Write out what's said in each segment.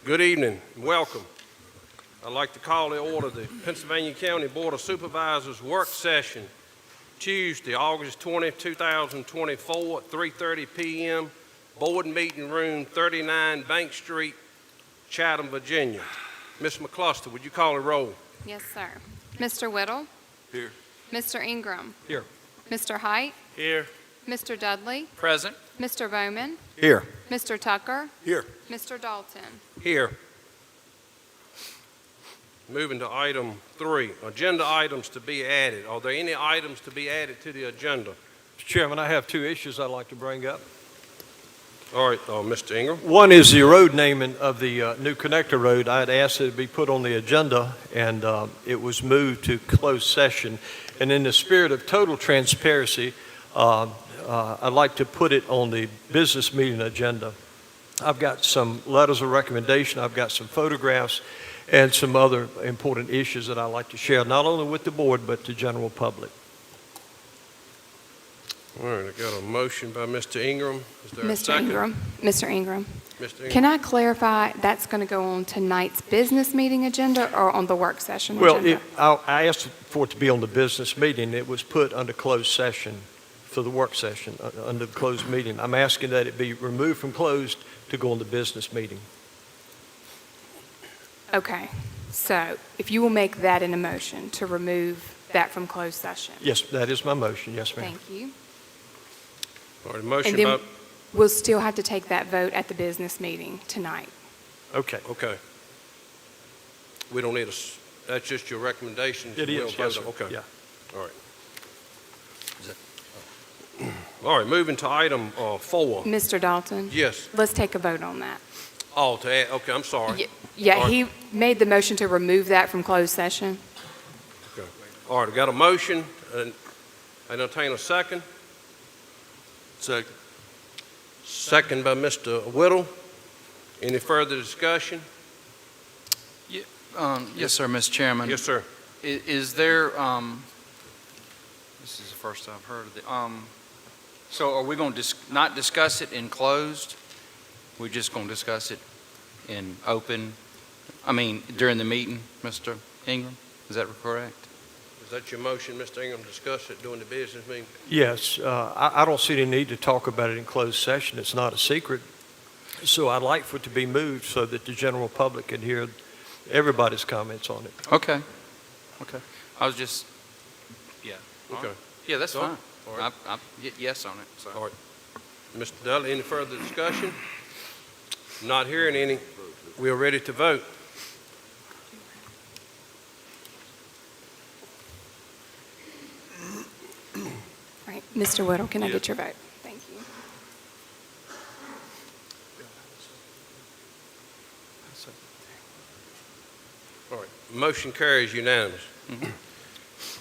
Good evening and welcome. I'd like to call to order the Pennsylvania County Board of Supervisors work session Tuesday, August 20, 2024 at 3:30 p.m. Board Meeting Room 39 Bank Street, Chatham, Virginia. Ms. McCluster, would you call a roll? Yes, sir. Mr. Whittle? Here. Mr. Ingram? Here. Mr. Height? Here. Mr. Dudley? Present. Mr. Bowman? Here. Mr. Tucker? Here. Mr. Dalton? Here. Moving to item 3, agenda items to be added. Are there any items to be added to the agenda? Mr. Chairman, I have two issues I'd like to bring up. All right, Mr. Ingram. One is the road naming of the new connector road. I had asked it to be put on the agenda, and it was moved to closed session. And in the spirit of total transparency, I'd like to put it on the business meeting agenda. I've got some letters of recommendation, I've got some photographs, and some other important issues that I'd like to share, not only with the board, but the general public. All right, I got a motion by Mr. Ingram. Is there a Mr. second? Ingram? Mr. Ingram? Mr. Ingram. Can I clarify, that's going to go on tonight's business meeting agenda or on the work session Well, agenda? I asked for it to be on the business meeting. It was put under closed session for the work session, under the closed meeting. I'm asking that it be removed from closed to go on the business meeting. Okay. So if you will make that in a motion to remove that from closed session. Yes, that is my motion. Yes, ma'am. Thank you. All right, motion And then by, we'll still have to take that vote at the business meeting tonight. Okay. okay. We don't need that's just your recommendation? It We'll is, vote yes, on- sir. Okay. Yeah. All right. All right, moving to item 4. Mr. Dalton? Yes. Let's take a vote on that. Oh, to add, okay, I'm sorry. Yeah, All right. he made the motion to remove that from closed session. Okay. All right, I got a motion, and I entertain a second. Second. Second by Mr. Whittle. Any further discussion? Yes, sir, Mr. Chairman. Yes, sir. Is there, this is the first I've heard of it. So are we going to not discuss it in closed? We're just going to discuss it in open, during the meeting, Mr. Ingram? Is that correct? Is that your motion, Mr. Ingram, discuss it during the business meeting? Yes, I don't see any need to talk about it in closed session. It's not a secret. So I'd like for it to be moved so that the general public can hear everybody's comments on it. Okay. I was just, yeah. Okay. Yeah, that's So, fine. all right. Yes on it, so. All right. Mr. Dudley, any further discussion? Not hearing any. We are ready to vote. All right, Mr. Whittle, can I get your vote? Thank you. All right. Motion carries unanimous.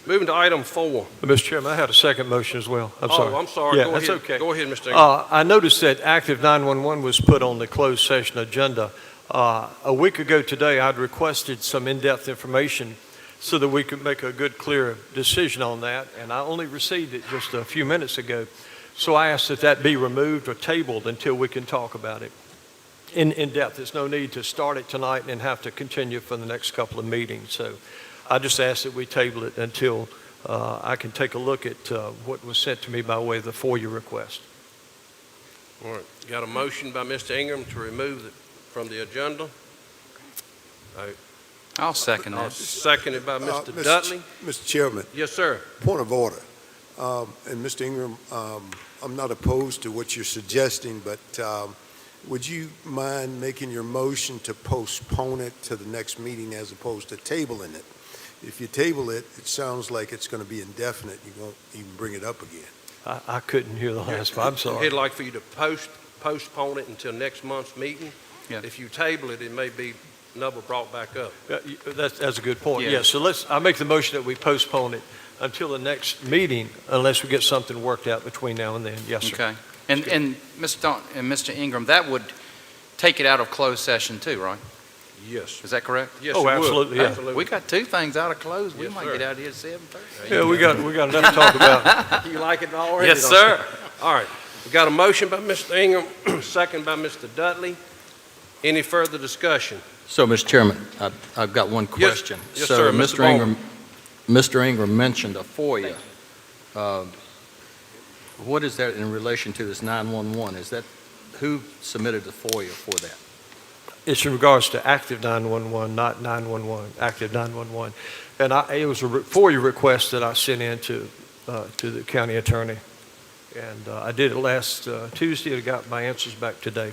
Moving to item 4. Mr. Chairman, I had a second motion as well. I'm sorry. Oh, I'm sorry. Yeah, Go that's ahead. okay. Go ahead, Mr. Ingram. I noticed that active 911 was put on the closed session agenda. A week ago today, I'd requested some in-depth information so that we could make a good, clear decision on that, and I only received it just a few minutes ago. So I asked that that be removed or tabled until we can talk about it in depth. There's no need to start it tonight and have to continue for the next couple of meetings. So I just asked that we table it until I can take a look at what was sent to me by way of the FOIA request. All right. Got a motion by Mr. Ingram to remove it from the agenda. All right. I'll second that. Seconded by Mr. Dudley. Mr. Chairman, Yes, sir. point of order. And Mr. Ingram, I'm not opposed to what you're suggesting, but would you mind making your motion to postpone it to the next meeting as opposed to tabling it? If you table it, it sounds like it's going to be indefinite. You won't even bring it up again. I couldn't hear the last part. I'm sorry. He'd like for you to postpone it until next month's meeting. Yeah. If you table it, it may be never brought back up. That's a good point. Yeah. Yeah, so I make the motion that we postpone it until the next meeting unless we get something worked out between now and then. Yes, sir. Okay. And Mr. Ingram, that would take it out of closed session too, right? Yes. Is that correct? Yes, Oh, it would. absolutely, yeah. Absolutely. We got two things out of closed. We Yes, might sir. get out of here at 7:30. Yeah, we got enough to talk about. You like it already? Yes, don't you? sir. All right. We got a motion by Mr. Ingram, second by Mr. Dudley. Any further discussion? So, Mr. Chairman, I've got one question. Yes, So, sir, Mr. Bowman. Mr. Ingram mentioned a FOIA. What is that in relation to this 911? Is that, who submitted the FOIA for that? It's in regards to active 911, not 911, active 911. And it was a FOIA request that I sent in to the county attorney. And I did it last Tuesday. I got my answers back today.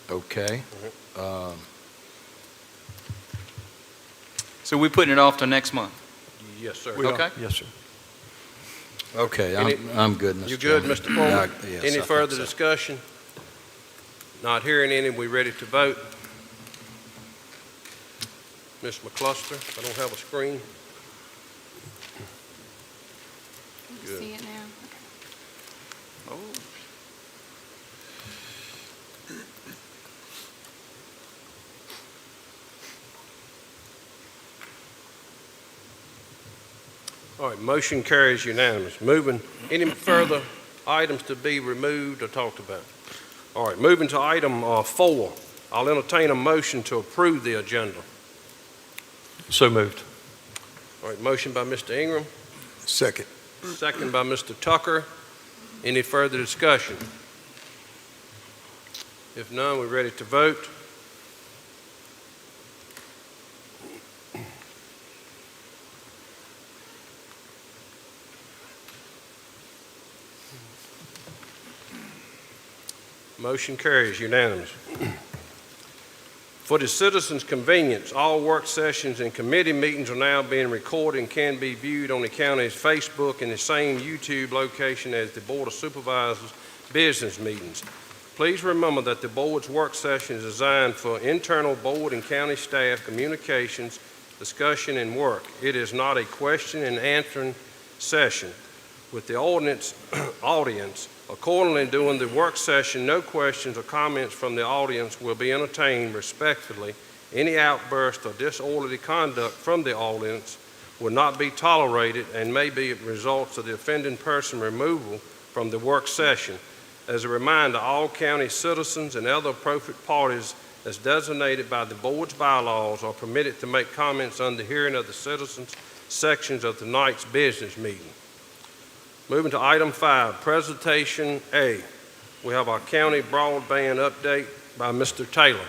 Okay. So we're putting it off till next month? Yes, sir. We are. Okay. Yes, sir. Okay, Any- I'm good, Mr. You good, Chairman. Mr. Bowman? Yes, Any I think further so. discussion? Not hearing any, we ready to vote? Ms. McCluster, I don't have a screen. You Good. see it now? Okay. Oh. All right, motion carries unanimous. Moving, any further items to be removed or talked about? All right, moving to item 4. I'll entertain a motion to approve the agenda. So moved. All right, motion by Mr. Ingram, Second. second by Mr. Tucker. Any further discussion? If none, we're ready to vote. Motion carries unanimous. For the citizens' convenience, all work sessions and committee meetings are now being recorded and can be viewed on the county's Facebook in the same YouTube location as the Board of Supervisors business meetings. Please remember that the board's work session is designed for internal board and county staff communications, discussion, and work. It is not a question and answering session with the audience. Accordingly, during the work session, no questions or comments from the audience will be entertained respectfully. Any outburst or disorderly conduct from the audience will not be tolerated and may be results of the offending person removal from the work session. As a reminder, all county citizens and other appropriate parties as designated by the board's bylaws are permitted to make comments on the hearing of the citizens sections of tonight's business meeting. Moving to item 5, presentation A. We have our county broadband update by Mr. Taylor.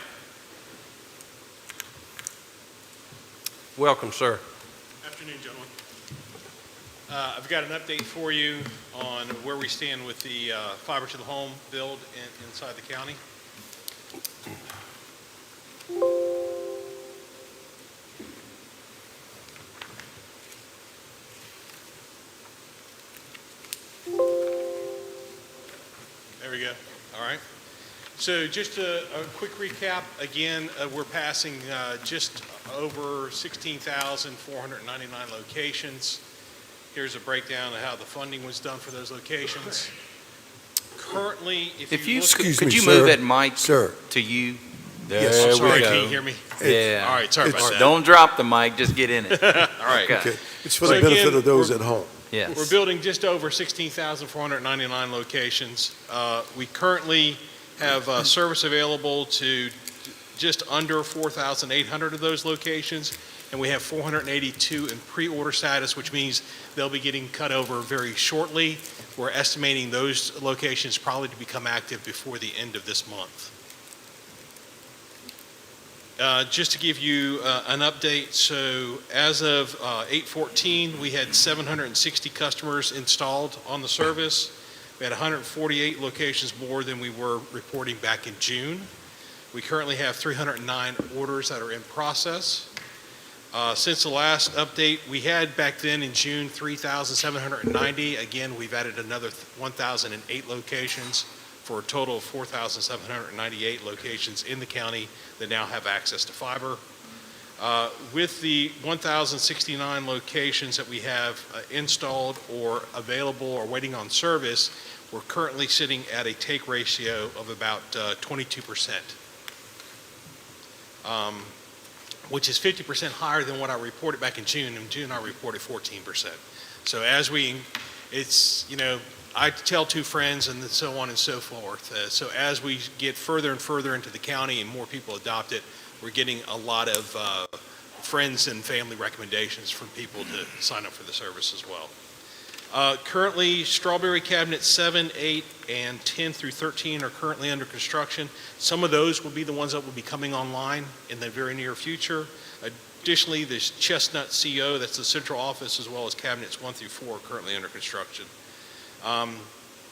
Welcome, sir. Afternoon, gentlemen. I've got an update for you on where we stand with the fiber to the home build inside the county. There we go. All right. So just a quick recap. Again, we're passing just over 16,499 locations. Here's a breakdown of how the funding was done for those locations. Currently, If you, look- Excuse could me, you sir. move that mic Sir. to you? Yes, There I'm we sorry, go. can you hear me? Yeah. All right, sorry about that. Don't drop the mic, just get in it. All right. Okay. Okay. It's for So the benefit again, of those we're- at home. Yes. We're building just over 16,499 locations. We currently have service available to just under 4,800 of those locations, and we have 482 in pre-order status, which means they'll be getting cut over very shortly. We're estimating those locations probably to become active before the end of this month. Just to give you an update, so as of 8/14, we had 760 customers installed on the service. We had 148 locations more than we were reporting back in June. We currently have 309 orders that are in process. Since the last update, we had back then in June 3,790. Again, we've added another 1,008 locations for a total of 4,798 locations in the county that now have access to fiber. With the 1,069 locations that we have installed or available or waiting on service, we're currently sitting at a take ratio of about 22%, which is 50% higher than what I reported back in June. In June, I reported 14%. So as we it's, I tell two friends and so on and so forth. So as we get further and further into the county and more people adopt it, we're getting a lot of friends and family recommendations from people to sign up for the service as well. Currently, Strawberry Cabinets 7, 8, and 10 through 13 are currently under construction. Some of those will be the ones that will be coming online in the very near future. Additionally, there's Chestnut CO, that's the central office, as well as Cabinets 1 through 4 are currently under construction.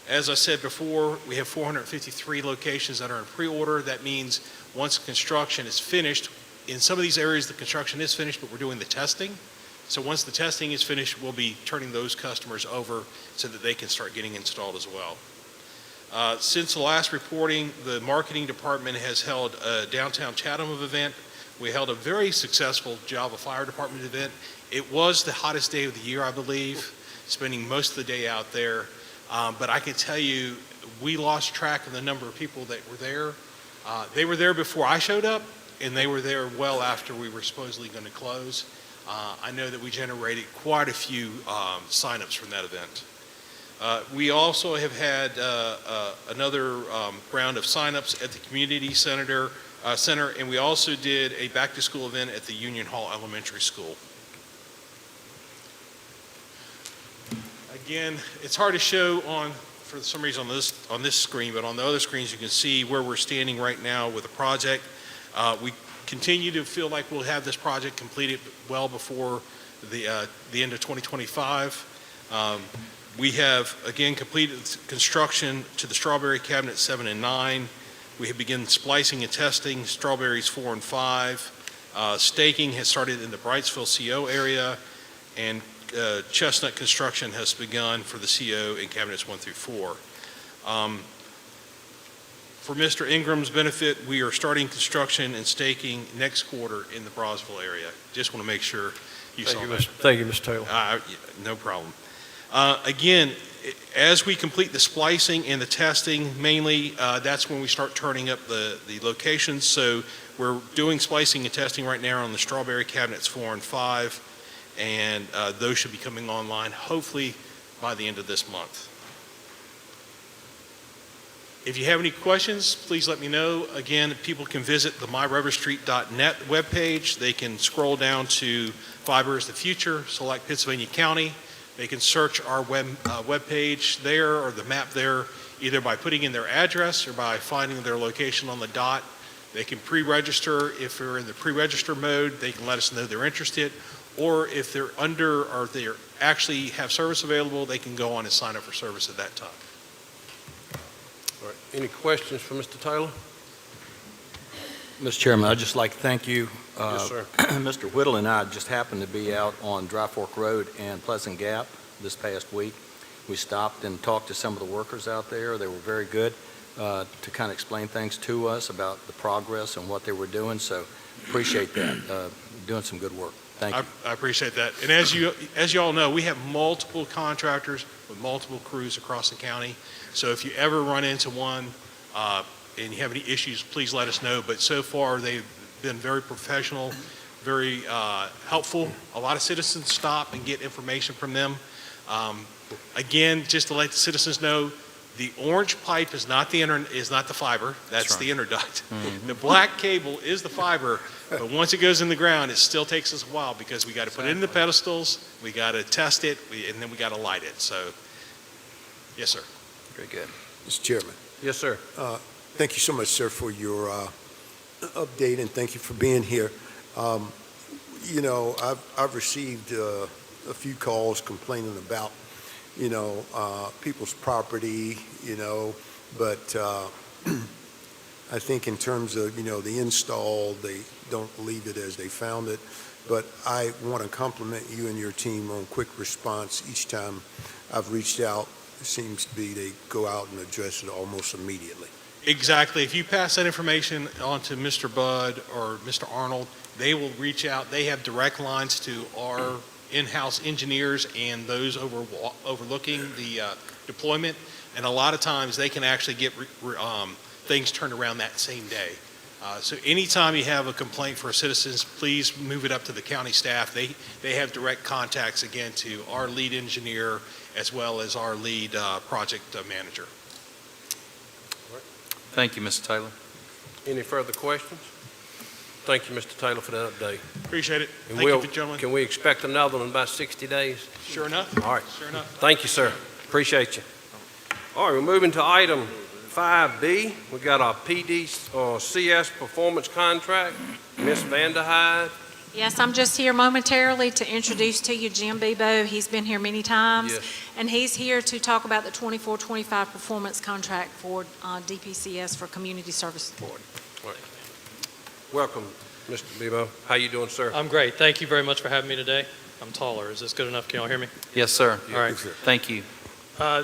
As I said before, we have 453 locations that are in pre-order. That means once construction is finished, in some of these areas the construction is finished, but we're doing the testing. So once the testing is finished, we'll be turning those customers over so that they can start getting installed as well. Since the last reporting, the marketing department has held a downtown Chatham event. We held a very successful Java Fire Department event. It was the hottest day of the year, I believe, spending most of the day out there. But I can tell you, we lost track of the number of people that were there. They were there before I showed up, and they were there well after we were supposedly going to close. I know that we generated quite a few signups from that event. We also have had another round of signups at the community center, and we also did a back-to-school event at the Union Hall Elementary School. Again, it's hard to show for some reason on this screen, but on the other screens you can see where we're standing right now with the project. We continue to feel like we'll have this project completed well before the end of 2025. We have, again, completed construction to the Strawberry Cabinet 7 and 9. We have begun splicing and testing Strawberries 4 and 5. Staking has started in the Brightsville CO area, and Chestnut construction has begun for the CO in Cabinets 1 through 4. For Mr. Ingram's benefit, we are starting construction and staking next quarter in the Brosville area. Just want to make sure you saw that. Thank you, Mr. Taylor. No problem. Again, as we complete the splicing and the testing, mainly, that's when we start turning up the locations. So we're doing splicing and testing right now on the Strawberry Cabinets 4 and 5, and those should be coming online hopefully by the end of this month. If you have any questions, please let me know. Again, people can visit the myriverstreet.net webpage. They can scroll down to Fiber is the Future, select Pennsylvania County. They can search our webpage there or the map there, either by putting in their address or by finding their location on the dot. They can pre-register. If they're in the pre-register mode, they can let us know they're interested. Or if they're or they actually have service available, they can go on and sign up for service at that time. All right. Any questions for Mr. Taylor? Mr. Chairman, I'd just like to thank you. Yes, sir. Mr. Whittle and I just happened to be out on Dry Fork Road and Pleasant Gap this past week. We stopped and talked to some of the workers out there. They were very good to kind of explain things to us about the progress and what they were doing. So appreciate that. Doing some good work. Thank you. I appreciate that. And as you all know, we have multiple contractors with multiple crews across the county. So if you ever run into one and you have any issues, please let us know. But so far, they've been very professional, very helpful. A lot of citizens stop and get information from them. Again, just to let the citizens know, the orange pipe is not the fiber. That's right. the interduct. Mm-hmm. The black cable is the fiber, but once it goes in the ground, it still takes us a while because we got to put it in the pedestals, we got to test it, and then we got to light it. So, yes, sir. Very good. Mr. Chairman. Yes, sir. Thank you so much, sir, for your update, and thank you for being here. I've received a few calls complaining about, people's property, but I think in terms of, the install, they don't leave it as they found it. But I want to compliment you and your team on quick response. Each time I've reached out, it seems to be they go out and address it almost immediately. Exactly. If you pass that information on to Mr. Budd or Mr. Arnold, they will reach out. They have direct lines to our in-house engineers and those overlooking the deployment. And a lot of times they can actually get things turned around that same day. So anytime you have a complaint for citizens, please move it up to the county staff. They have direct contacts, again, to our lead engineer as well as our lead project manager. Thank you, Mr. Taylor. Any further questions? Thank you, Mr. Taylor, for that update. Appreciate it. And Thank you, gentlemen. can we expect another one in about 60 days? Sure enough. All right. Sure enough. Thank you, sir. Appreciate you. All right, we're moving to item 5B. We got our PD CS performance contract. Ms. Vanderhyde. Yes, I'm just here momentarily to introduce to you Jim Bebo. He's been here many times. Yes. And he's here to talk about the 24-25 performance contract for DPCS for Community Services Board. Welcome, Mr. Bebo. How you doing, sir? I'm great. Thank you very much for having me today. I'm taller. Is this good enough? Can y'all hear me? Yes, sir. All right. Thank you.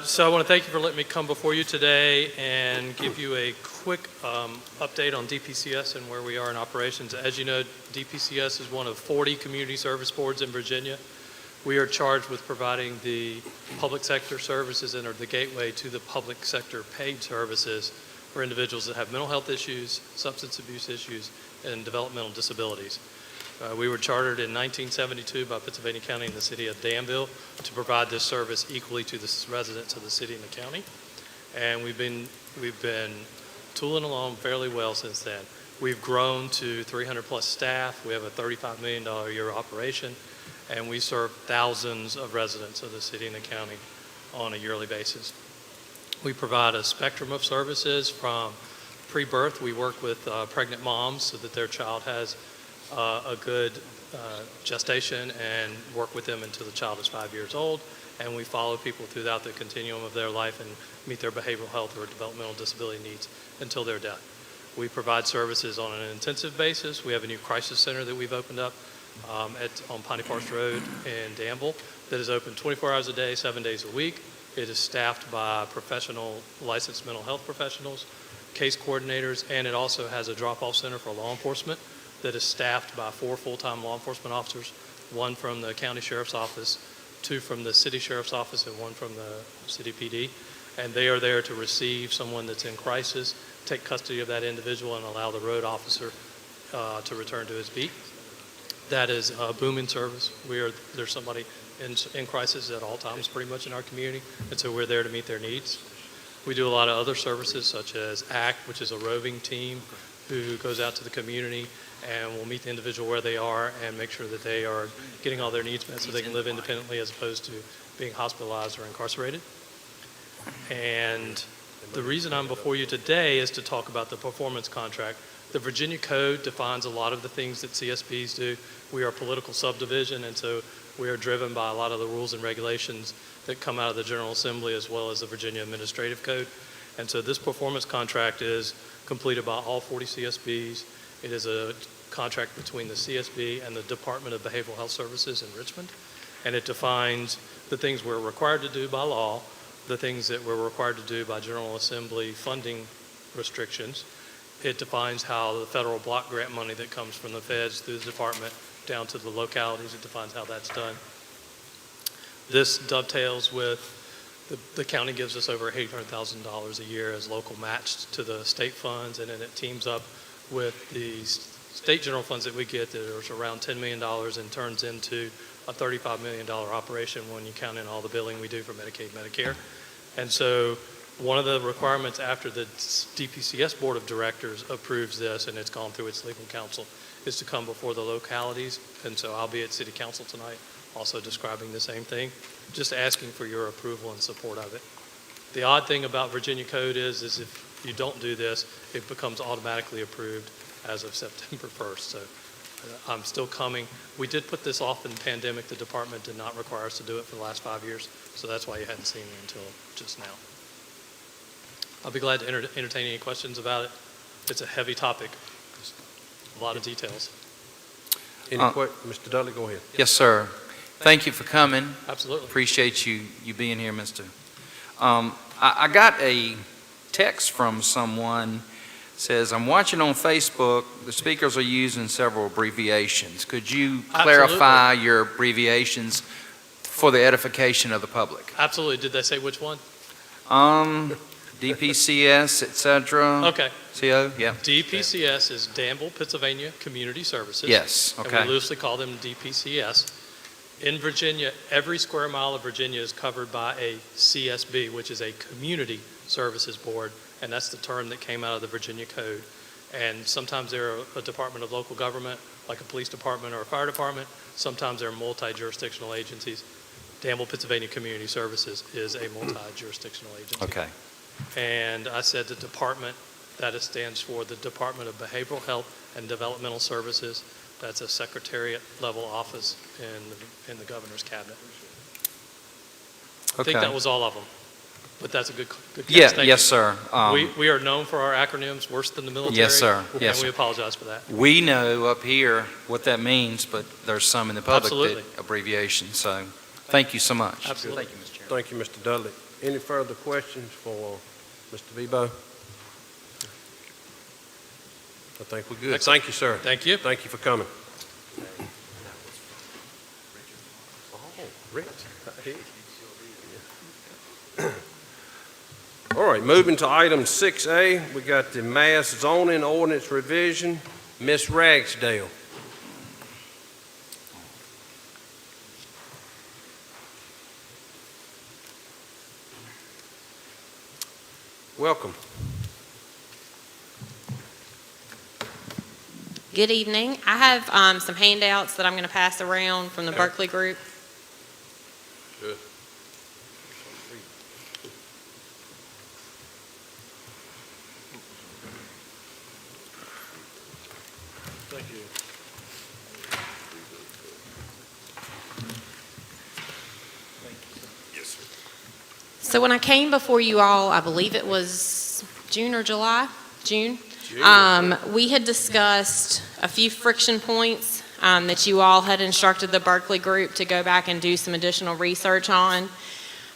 So I want to thank you for letting me come before you today and give you a quick update on DPCS and where we are in operations. As you know, DPCS is one of 40 community service boards in Virginia. We are charged with providing the public sector services and are the gateway to the public sector paid services for individuals that have mental health issues, substance abuse issues, and developmental disabilities. We were chartered in 1972 by Pennsylvania County and the city of Danville to provide this service equally to the residents of the city and the county. And we've been tooling along fairly well since then. We've grown to 300 plus staff. We have a $35 million a year operation, and we serve thousands of residents of the city and the county on a yearly basis. We provide a spectrum of services from pre-birth. We work with pregnant moms so that their child has a good gestation and work with them until the child is 5 years old. And we follow people throughout the continuum of their life and meet their behavioral health or developmental disability needs until their death. We provide services on an intensive basis. We have a new crisis center that we've opened up on Piney Forest Road in Danville that is open 24 hours a day, 7 days a week. It is staffed by professional, licensed mental health professionals, case coordinators, and it also has a drop-off center for law enforcement that is staffed by 4 full-time law enforcement officers, 1 from the county sheriff's office, 2 from the city sheriff's office, and 1 from the city PD. And they are there to receive someone that's in crisis, take custody of that individual, and allow the road officer to return to his beat. That is a booming service. There's somebody in crisis at all times pretty much in our community, and so we're there to meet their needs. We do a lot of other services such as ACT, which is a roving team who goes out to the community and will meet the individual where they are and make sure that they are getting all their needs met so they can live independently as opposed to being hospitalized or incarcerated. And the reason I'm before you today is to talk about the performance contract. The Virginia Code defines a lot of the things that CSBs do. We are a political subdivision, and so we are driven by a lot of the rules and regulations that come out of the General Assembly as well as the Virginia Administrative Code. And so this performance contract is completed by all 40 CSBs. It is a contract between the CSB and the Department of Behavioral Health Services in Richmond. And it defines the things we're required to do by law, the things that we're required to do by General Assembly funding restrictions. It defines how the federal block grant money that comes from the feds through the department down to the localities, it defines how that's done. This dovetails with the county gives us over $800,000 a year as local match to the state funds, and then it teams up with the state general funds that we get that is around $10 million and turns into a $35 million operation when you count in all the billing we do for Medicaid, Medicare. And so one of the requirements after the DPCS Board of Directors approves this, and it's gone through its legal counsel, is to come before the localities. And so I'll be at City Council tonight also describing the same thing, just asking for your approval and support of it. The odd thing about Virginia Code is if you don't do this, it becomes automatically approved as of September 1st. So I'm still coming. We did put this off in the pandemic. The department did not require us to do it for the last 5 years, so that's why you hadn't seen me until just now. I'll be glad to entertain any questions about it. It's a heavy topic, a lot of details. Mr. Dudley, go ahead. Yes, sir. Thank you for coming. Absolutely. Appreciate you being here, Mr. I got a text from someone. Says, I'm watching on Facebook, the speakers are using several abbreviations. Could you clarify your abbreviations for the edification of the public? Absolutely. Did they say which one? DPCS, et cetera. Okay. CO, yeah. DPCS is Danville, Pennsylvania Community Services. Yes, And okay. we loosely call them DPCS. In Virginia, every square mile of Virginia is covered by a CSB, which is a Community Services Board, and that's the term that came out of the Virginia Code. And sometimes they're a department of local government, like a police department or a fire department. Sometimes they're multi-jurisdictional agencies. Danville, Pennsylvania Community Services is a multi-jurisdictional agency. Okay. And I said the department, that it stands for the Department of Behavioral Health and Developmental Services. That's a secretariat-level office in the governor's cabinet. I think that was all of them, but that's a good catch. Yeah, Thank yes, you. sir. We are known for our acronyms, worse than the military. Yes, sir. Yes, And we sir. apologize for that. We know up here what that means, but there's some in the public Absolutely. that abbreviation, so thank you so much. Absolutely. Thank you, Mr. Chairman. Thank you, Mr. Dudley. Any further questions for Mr. Bebo? I think we're good. Excellent. Thank you, sir. Thank you. Thank you for coming. Oh, Rich. All right, moving to item 6A, we got the mass zoning ordinance revision. Ms. Ragsdale. Welcome. Good evening. I have some handouts that I'm going to pass around from the Okay. Berkeley group. Good. Thank you. So when I came before you all, I believe it was June or July? June? We had discussed a few friction points that you all had instructed the Berkeley group to go back and do some additional research on.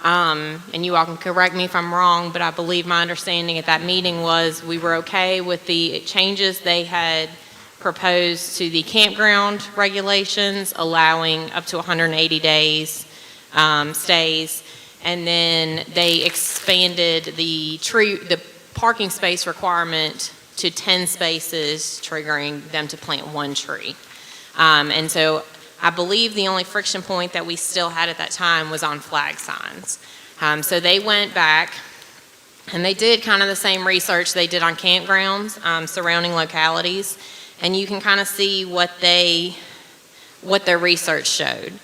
And you all can correct me if I'm wrong, but I believe my understanding at that meeting was we were okay with the changes they had proposed to the campground regulations, allowing up to 180 days stays. And then they expanded the parking space requirement to 10 spaces, triggering them to plant one tree. And so I believe the only friction point that we still had at that time was on flag signs. So they went back and they did kind of the same research they did on campgrounds, surrounding localities, and you can kind of see what their research showed.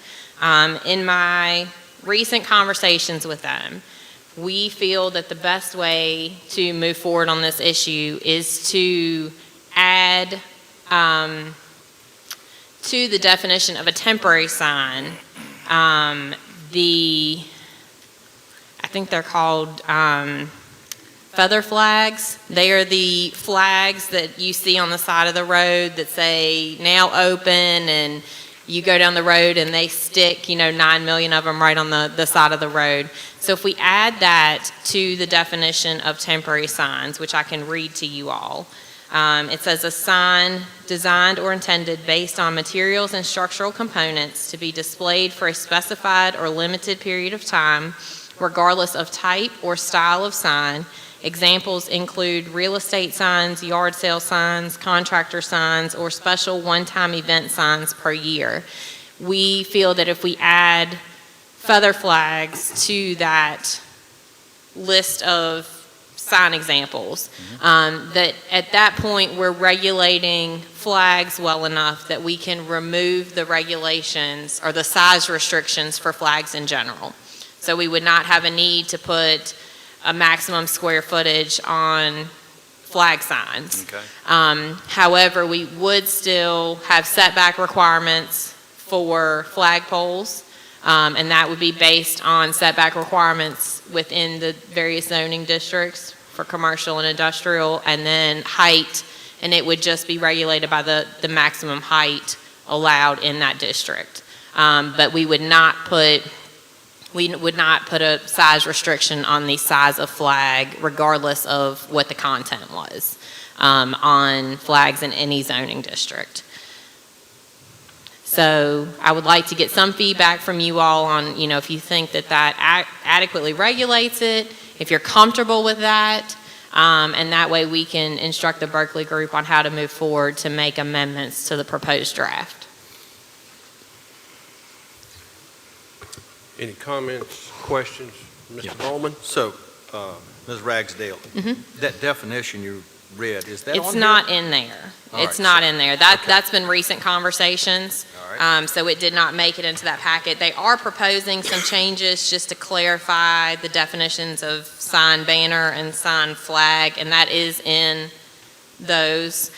In my recent conversations with them, we feel that the best way to move forward on this issue is to add to the definition of a temporary sign, I think they're called feather flags. They are the flags that you see on the side of the road that say now open, and you go down the road and they stick, 9 million of them right on the side of the road. So if we add that to the definition of temporary signs, which I can read to you all, it says a sign designed or intended based on materials and structural components to be displayed for a specified or limited period of time, regardless of type or style of sign. Examples include real estate signs, yard sale signs, contractor signs, or special one-time event signs per year. We feel that if we add feather flags to that list of sign examples, that at that point we're regulating flags well enough that we can remove the regulations or the size restrictions for flags in general. So we would not have a need to put a maximum square footage on flag signs. Okay. However, we would still have setback requirements for flagpoles, and that would be based on setback requirements within the various zoning districts for commercial and industrial, and then height, and it would just be regulated by the maximum height allowed in that district. But we would not put a size restriction on the size of flag, regardless of what the content was, on flags in any zoning district. So I would like to get some feedback from you all on, if you think that adequately regulates it, if you're comfortable with that, and that way we can instruct the Berkeley group on how to move forward to make amendments to the proposed draft. Any comments, questions? Mr. Bowman? So, Ms. Ragsdale, that definition you read, is that on It's here? not in there. All It's right, not so- in there. okay. That's been recent conversations. All right. So it did not make it into that packet. They are proposing some changes just to clarify the definitions of sign banner and sign flag, and that is in those.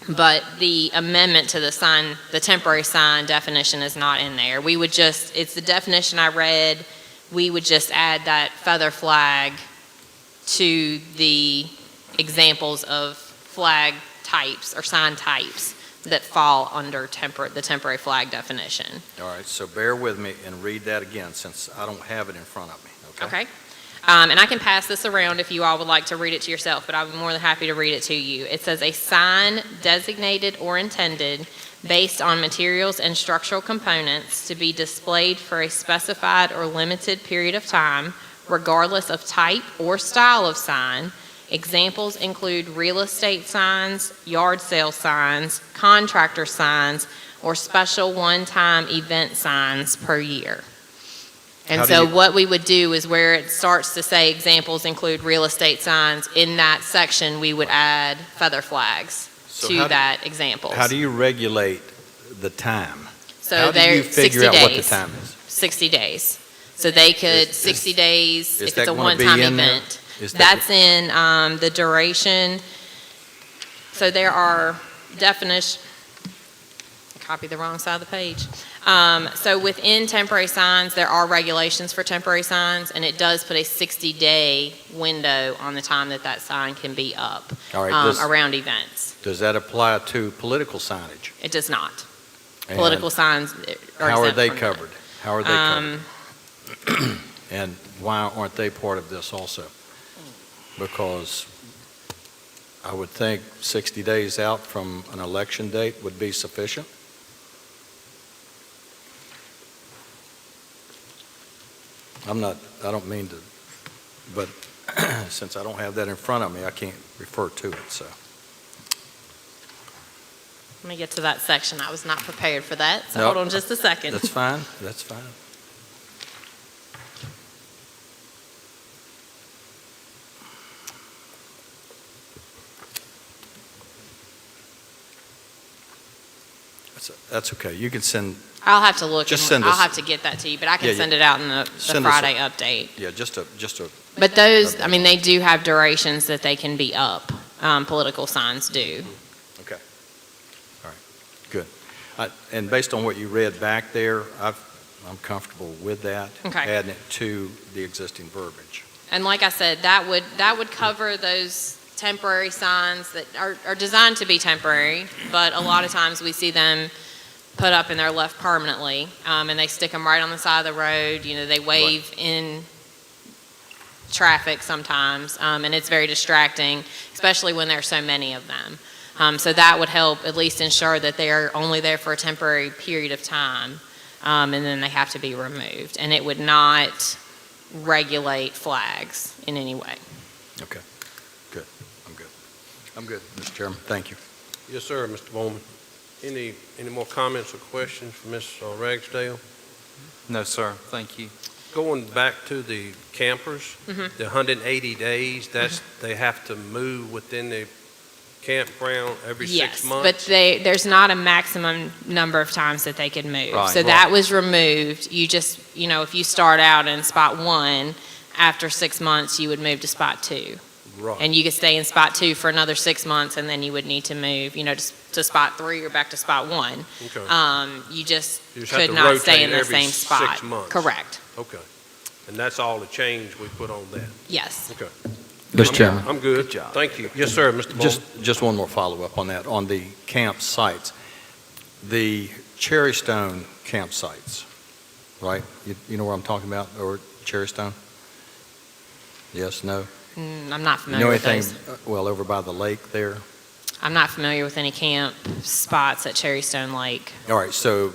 But the amendment to the temporary sign definition is not in there. We would just, it's the definition I read, we would just add that feather flag to the examples of flag types or sign types that fall under the temporary flag definition. All right, so bear with me and read that again, since I don't have it in front of me, okay? Okay? And I can pass this around if you all would like to read it to yourself, but I'm more than happy to read it to you. It says, "A sign designated or intended based on materials and structural components to be displayed for a specified or limited period of time, regardless of type or style of sign. Examples include real estate signs, yard sale signs, contractor signs, or special one-time event signs per year." And How do so you- what we would do is where it starts to say examples include real estate signs, in that section, we would add feather flags So to how do- that examples. How do you regulate the time? So How do they're you 60 figure out what the days. time is? 60 days. So they could, Is- 60 days, is if that it's a gonna be one-time in there? event. Is that- That's in the duration. So there are definitions, I copied the wrong side of the page. So within temporary signs, there are regulations for temporary signs, and it does put a 60-day window on the time that that sign can be up All right, around events. does that apply to political signage? It does not. And Political signs are How are exempt they from that. covered? How are they covered? And why aren't they part of this also? Because I would think 60 days out from an election date would be sufficient. I don't mean to, but since I don't have that in front of me, I can't refer to it, so. Let me get to that section. I was not prepared for that, so No, hold on just a second. That's fine, that's fine. That's okay, you can send, I'll have to look, Just and send I'll us- have to get that to you, but I can Yeah, yeah. send it out in the Send us a- Friday update. yeah, just a, But those, I mean, they do have durations that they can be up. Political signs do. okay. All right, good. And based on what you read back there, I'm comfortable with that. Okay. Adding it to the existing verbiage. And like I said, that would cover those temporary signs that are designed to be temporary, but a lot of times we see them put up and they're left permanently, and they stick them right on the side of the road. You know, they wave in traffic sometimes, and it's very distracting, especially when there's so many of them. So that would help at least ensure that they're only there for a temporary period of time, and then they have to be removed. And it would not regulate flags in any way. Okay, good, I'm good. I'm good, Mr. Chairman, thank you. Yes, sir, Mr. Bowman. Any more comments or questions for Ms. Ragsdale? No, sir, thank you. Going back to the campers, the 180 days, they have to move within the campground every 6 months? Yes, but there's not a maximum number of times that they can move. Right. So that was removed. You just, if you start out in spot 1, after 6 months, you would move to spot 2. Right. And you could stay in spot 2 for another 6 months, and then you would need to move, to spot 3 or back to spot 1. Okay. You just You just have could to not stay rotate in the every same spot. 6 months. Correct. Okay. And that's all the change we put on that? Yes. Okay. Mr. Chairman. I'm good. Good job. Thank you. Yes, sir, Mr. Bowman. Just one more follow-up on that. On the campsites, the Cherrystone campsites, right? You know where I'm talking about, or Cherrystone? Yes, no? I'm not You familiar know with anything, those. well, over by the lake there? I'm not familiar with any camp spots at Cherrystone Lake. All right, so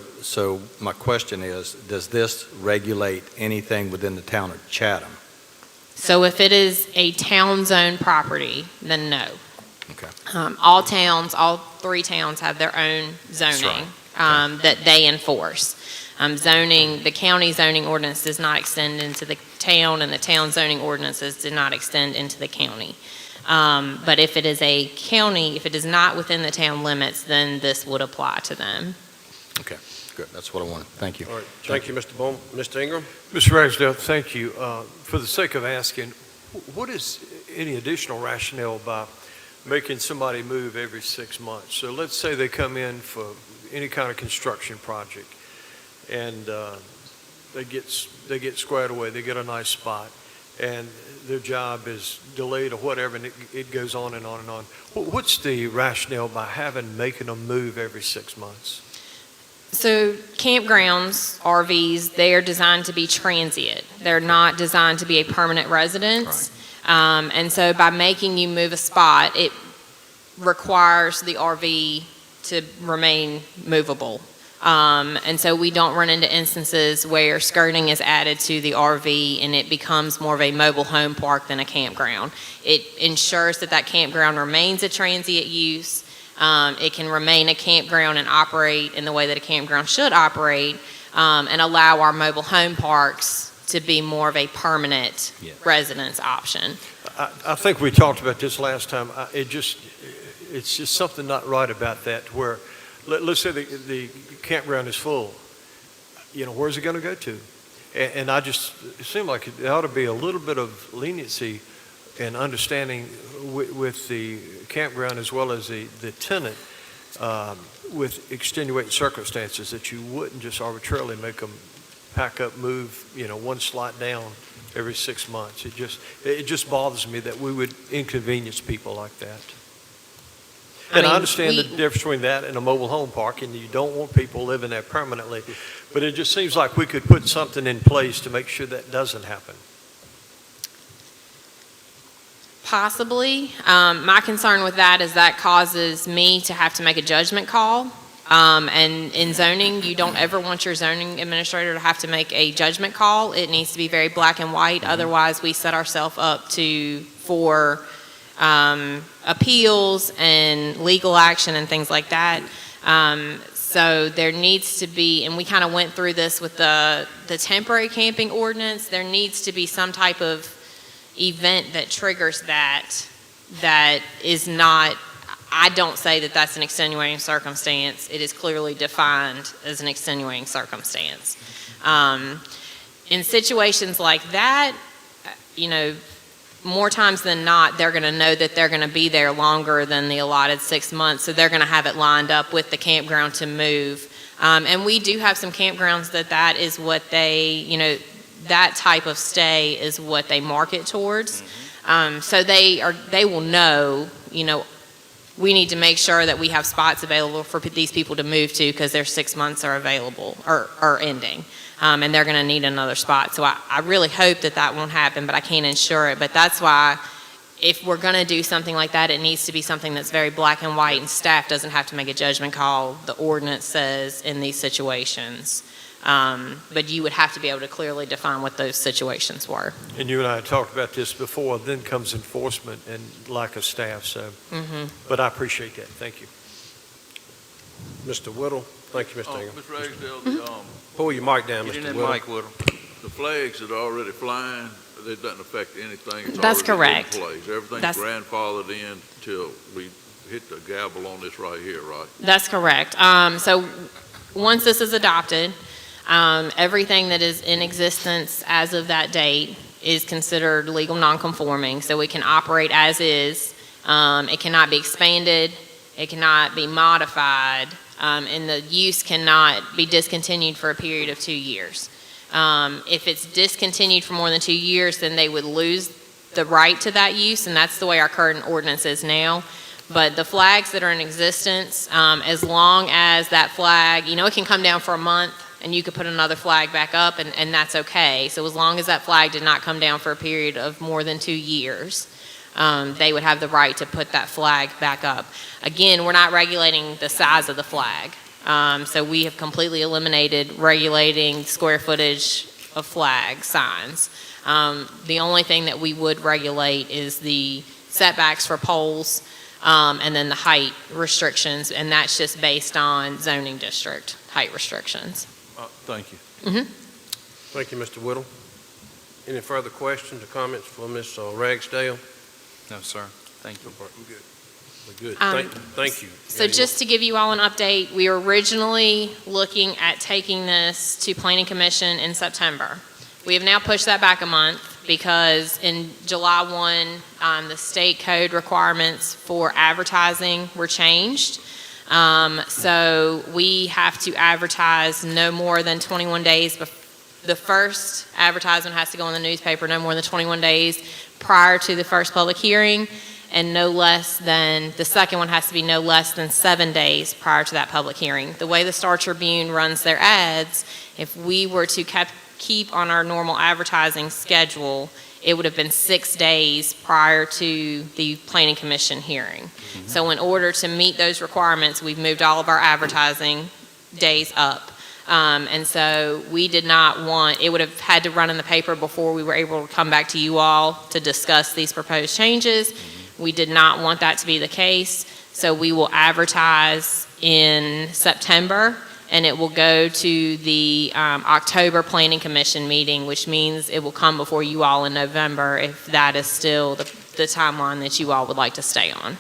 my question is, does this regulate anything within the town of Chatham? So if it is a town-zone property, then no. Okay. All towns, all 3 towns have their own zoning that they enforce. Zoning, the county zoning ordinance does not extend into the town, and the town zoning ordinances do not extend into the county. But if it is a county, if it is not within the town limits, then this would apply to them. Okay, good. That's what I wanted. Thank you. All right, thank you, Mr. Bowman. Mr. Ingram? Mr. Ragsdale, thank you. For the sake of asking, what is any additional rationale by making somebody move every 6 months? So let's say they come in for any kind of construction project, and they get squared away, they get a nice spot, and their job is delayed or whatever, and it goes on and on and on. What's the rationale by making them move every 6 months? So campgrounds, RVs, they are designed to be transient. They're not designed to be a permanent residence. And so by making you move a spot, it requires the RV to remain movable. And so we don't run into instances where skirting is added to the RV and it becomes more of a mobile home park than a campground. It ensures that that campground remains a transient use. It can remain a campground and operate in the way that a campground should operate, and allow our mobile home parks to be more of a permanent residence option. I think we talked about this last time. It's just something not right about that, where let's say the campground is full. Where's it going to go to? And it seemed like there ought to be a little bit of leniency and understanding with the campground as well as the tenant with extenuating circumstances, that you wouldn't just arbitrarily make them pack up, move, one slot down every 6 months. It just bothers me that we would inconvenience people like that. And I understand the difference between that and a mobile home park, and you don't want people living there permanently. But it just seems like we could put something in place to make sure that doesn't happen. Possibly. My concern with that is that causes me to have to make a judgment call. And in zoning, you don't ever want your zoning administrator to have to make a judgment call. It needs to be very black and white. Otherwise, we set ourselves up for appeals and legal action and things like that. So there needs to be, and we kind of went through this with the temporary camping ordinance, there needs to be some type of event that triggers that is not, I don't say that that's an extenuating circumstance. It is clearly defined as an extenuating circumstance. In situations like that, more times than not, they're going to know that they're going to be there longer than the allotted 6 months, so they're going to have it lined up with the campground to move. And we do have some campgrounds that is what they, that type of stay is what they market towards. So they will know, we need to make sure that we have spots available for these people to move to because their 6 months are available or ending. And they're going to need another spot. So I really hope that won't happen, but I can't ensure it. But that's why if we're going to do something like that, it needs to be something that's very black and white, and staff doesn't have to make a judgment call. The ordinance says in these situations. But you would have to be able to clearly define what those situations were. And you and I talked about this before. Then comes enforcement and lack of staff. So, But I appreciate that. Thank you. Mr. Whittle? Thank you, Mr. Ingram. Mr. Ragsdale, Pull your mic down, Get in Mr. that Whittle. mic, Whittle. the flags that are already flying, it doesn't affect anything. It's That's already correct. in place. Everything's That's- grandfathered in till we hit the gavel on this right here, right? That's correct. So once this is adopted, everything that is in existence as of that date is considered legal nonconforming, so it can operate as is. It cannot be expanded, it cannot be modified, and the use cannot be discontinued for a period of 2 years. If it's discontinued for more than 2 years, then they would lose the right to that use, and that's the way our current ordinance is now. But the flags that are in existence, as long as that flag, it can come down for a month, and you could put another flag back up, and that's okay. So as long as that flag did not come down for a period of more than 2 years, they would have the right to put that flag back up. Again, we're not regulating the size of the flag. So we have completely eliminated regulating square footage of flag signs. The only thing that we would regulate is the setbacks for poles, and then the height restrictions, and that's just based on zoning district height restrictions. Thank you. Thank you, Mr. Whittle. Any further questions or comments for Ms. Ragsdale? No, sir. Thank you. We're good. We're good. Um, Thank you. So Yeah, you just to give you all an update, we were originally looking at taking this to Planning Commission in September. We have now pushed that back a month because in July 1, the state code requirements for advertising were changed. So we have to advertise no more than 21 days. The first advertisement has to go in the newspaper no more than 21 days prior to the first public hearing, and no less than, the second one has to be no less than 7 days prior to that public hearing. The way the Star Tribune runs their ads, if we were to keep on our normal advertising schedule, it would have been 6 days prior to the Planning Commission hearing. So in order to meet those requirements, we've moved all of our advertising days up. And so we did not want, it would have had to run in the paper before we were able to come back to you all to discuss these proposed changes. We did not want that to be the case, so we will advertise in September, and it will go to the October Planning Commission meeting, which means it will come before you all in November if that is still the timeline that you all would like to stay on.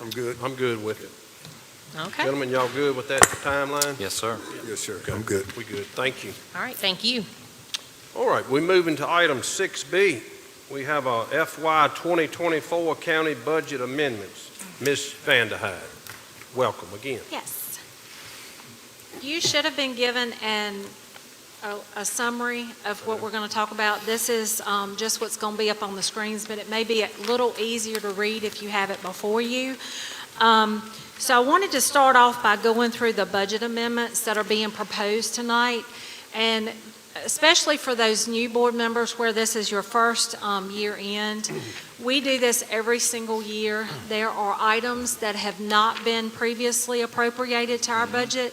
I'm good. I'm good with it. Okay. Gentlemen, y'all good with that timeline? Yes, sir. Yes, sir. I'm good. We good. Thank you. All right, thank you. All right, we move into item 6B. We have a FY 2024 county budget amendments. Ms. Vanderhyde, welcome again. Yes. You should have been given a summary of what we're going to talk about. This is just what's going to be up on the screens, but it may be a little easier to read if you have it before you. So I wanted to start off by going through the budget amendments that are being proposed tonight, and especially for those new board members where this is your first year end. We do this every single year. There are items that have not been previously appropriated to our budget,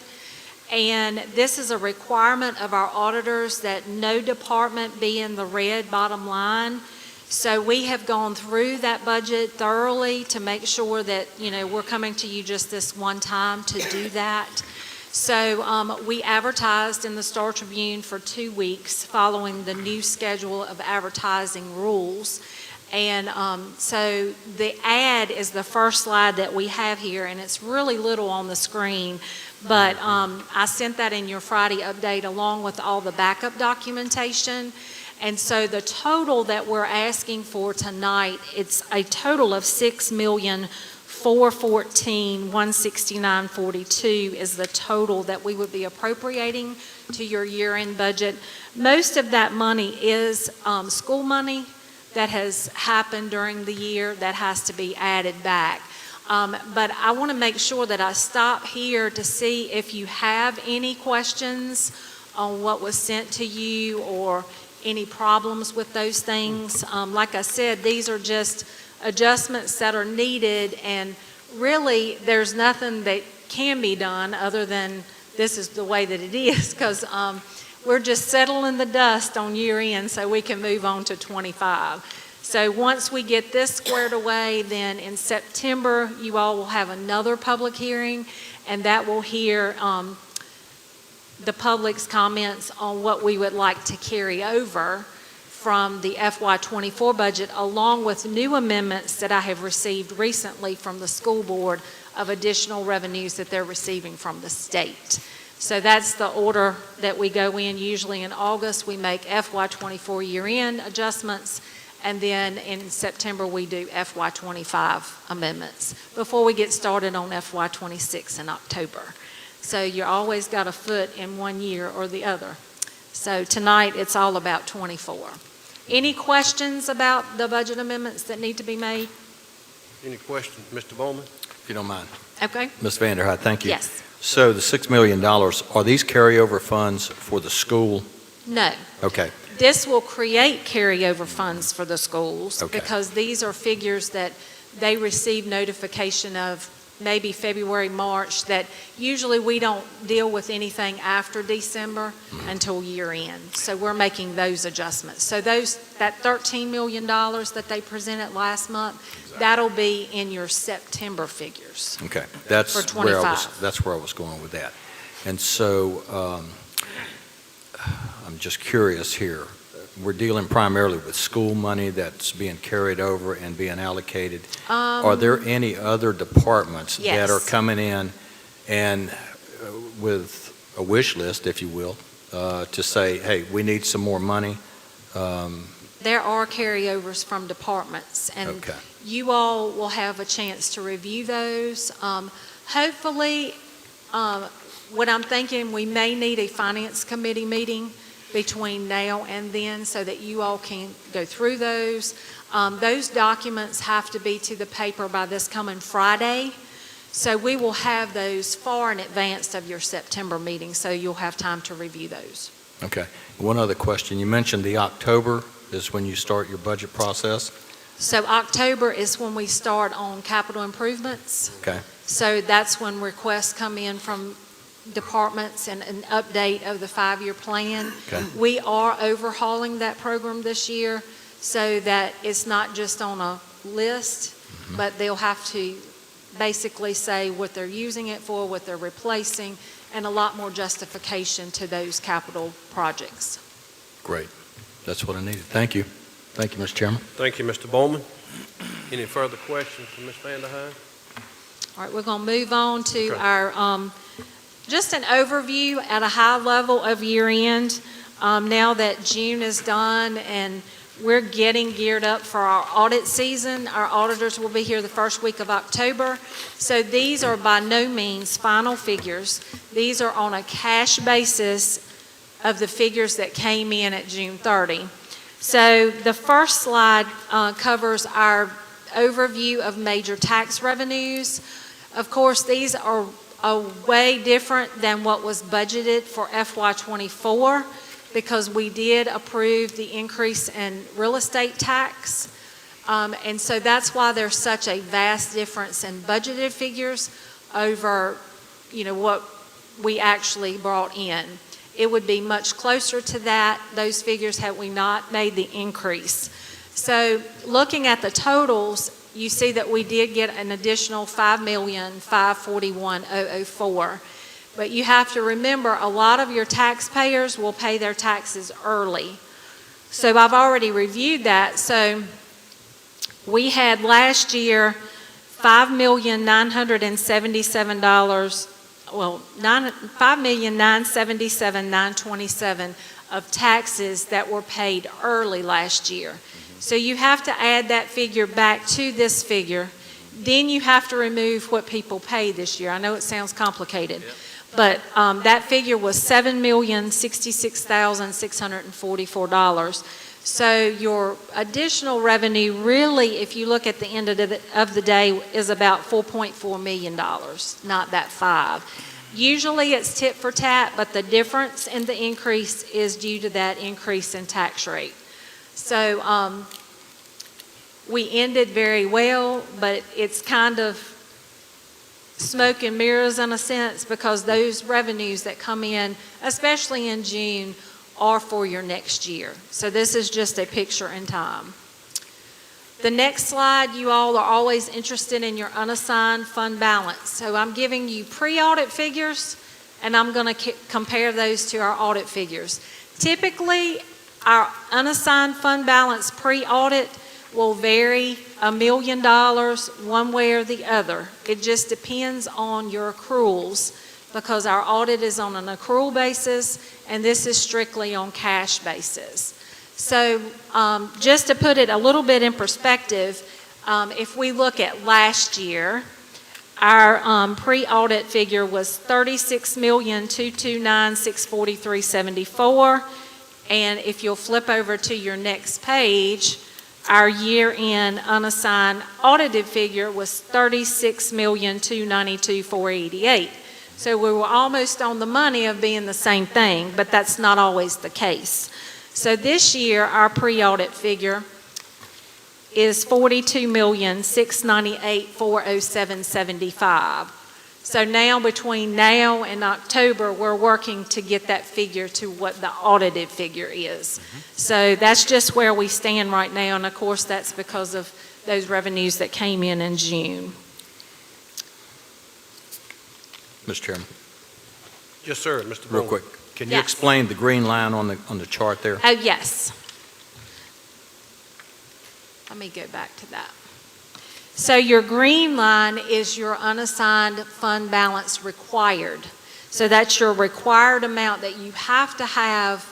and this is a requirement of our auditors that no department be in the red bottom line. So we have gone through that budget thoroughly to make sure that, we're coming to you just this one time to do that. So we advertised in the Star Tribune for 2 weeks following the new schedule of advertising rules. And so the ad is the first slide that we have here, and it's really little on the screen. But I sent that in your Friday update along with all the backup documentation. And so the total that we're asking for tonight, it's a total of $6,414,169.42 is the total that we would be appropriating to your year-end budget. Most of that money is school money that has happened during the year that has to be added back. But I want to make sure that I stop here to see if you have any questions on what was sent to you or any problems with those things. Like I said, these are just adjustments that are needed, and really there's nothing that can be done other than this is the way that it is, because we're just settling the dust on year end so we can move on to 25. So once we get this squared away, then in September you all will have another public hearing, and that will hear the public's comments on what we would like to carry over from the FY24 budget, along with new amendments that I have received recently from the school board of additional revenues that they're receiving from the state. So that's the order that we go in. Usually in August, we make FY24 year-end adjustments, and then in September, we do FY25 amendments before we get started on FY26 in October. So you always got a foot in one year or the other. So tonight, it's all about 24. Any questions about the budget amendments that need to be made? Any questions, Mr. Bowman? If you don't mind. Okay. Ms. Vanderhyde, thank you. Yes. So the $6 million, are these carryover funds for the school? No. Okay. This will create carryover funds for the schools Okay. because these are figures that they receive notification of maybe February, March, that usually we don't deal with anything after December until year end. So we're making those adjustments. So that $13 million that they presented last month, that'll be in your September figures. Okay, that's For 25. that's where I was going with that. And so I'm just curious here. We're dealing primarily with school money that's being carried over and being allocated. Are there any other departments that are Yes. coming in and with a wish list, if you will, to say, hey, we need some more money? There are carryovers from departments, and Okay. you all will have a chance to review those. Hopefully, what I'm thinking, we may need a finance committee meeting between now and then so that you all can go through those. Those documents have to be to the paper by this coming Friday. So we will have those far in advance of your September meeting, so you'll have time to review those. Okay. One other question. You mentioned the October is when you start your budget process. So October is when we start on capital improvements. Okay. So that's when requests come in from departments and an update of the 5-year plan. Okay. We are overhauling that program this year so that it's not just on a list, but they'll have to basically say what they're using it for, what they're replacing, and a lot more justification to those capital projects. Great. That's what I needed. Thank you. Thank you, Mr. Chairman. Thank you, Mr. Bowman. Any further questions for Ms. Vanderheim? All right, we're going to move on to Okay. our, just an overview at a high level of year end. Now that June is done and we're getting geared up for our audit season, our auditors will be here the first week of October. So these are by no means final figures. These are on a cash basis of the figures that came in at June 30. So the first slide covers our overview of major tax revenues. Of course, these are way different than what was budgeted for FY24 because we did approve the increase in real estate tax. And so that's why there's such a vast difference in budgeted figures over, what we actually brought in. It would be much closer to those figures had we not made the increase. So looking at the totals, you see that we did get an additional $5,541,004. But you have to remember, a lot of your taxpayers will pay their taxes early. So I've already reviewed that. So we had last year $5,977,927 of taxes that were paid early last year. So you have to add that figure back to this figure. Then you have to remove what people pay this year. I know it sounds complicated, but that figure was $7,066,644. So your additional revenue really, if you look at the end of the day, is about $4.4 million, not that $5. Usually it's tit for tat, but the difference in the increase is due to that increase in tax rate. So we ended very well, but it's kind of smoke and mirrors in a sense because those revenues that come in, especially in June, are for your next year. So this is just a picture in time. The next slide, you all are always interested in your unassigned fund balance. So I'm giving you pre-audit figures, and I'm going to compare those to our audit figures. Typically, our unassigned fund balance pre-audit will vary $1 million one way or the other. It just depends on your accruals because our audit is on an accrual basis, and this is strictly on cash basis. So just to put it a little bit in perspective, if we look at last year, our pre-audit figure was $36,229,643.74, and if you'll flip over to your next page, our year-end unassigned audited figure was $36,292,488. So we were almost on the money of being the same thing, but that's not always the case. So this year, our pre-audit figure is $42,698,407.75. So now, between now and October, we're working to get that figure to what the audited figure is. So that's just where we stand right now, and of course, that's because of those revenues that came in June. Mr. Chairman, Yes, sir, Mr. real Bowman. quick, can you Yes. explain the green line on the chart there? Oh, yes. Let me go back to that. So your green line is your unassigned fund balance required. So that's your required amount that you have to have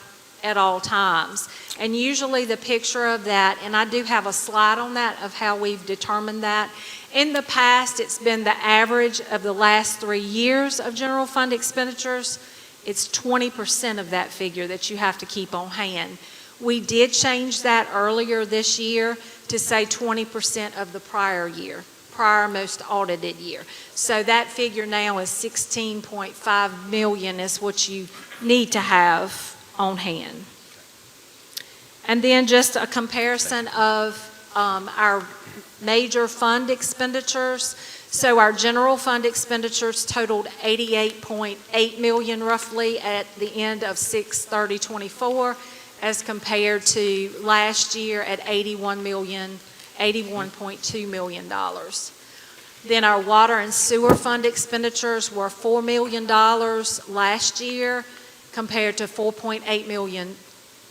at all times. And usually the picture of that, and I do have a slide on that of how we've determined that. In the past, it's been the average of the last 3 years of general fund expenditures. It's 20% of that figure that you have to keep on hand. We did change that earlier this year to say 20% of the prior year, prior most audited year. So that figure now is 16.5 million is what you need to have on hand. And then just a comparison of our major fund expenditures. So our general fund expenditures totaled 88.8 million roughly at the end of 6/30/24, as compared to last year at $81.2 million. Then our water and sewer fund expenditures were $4 million last year compared to $4.8 million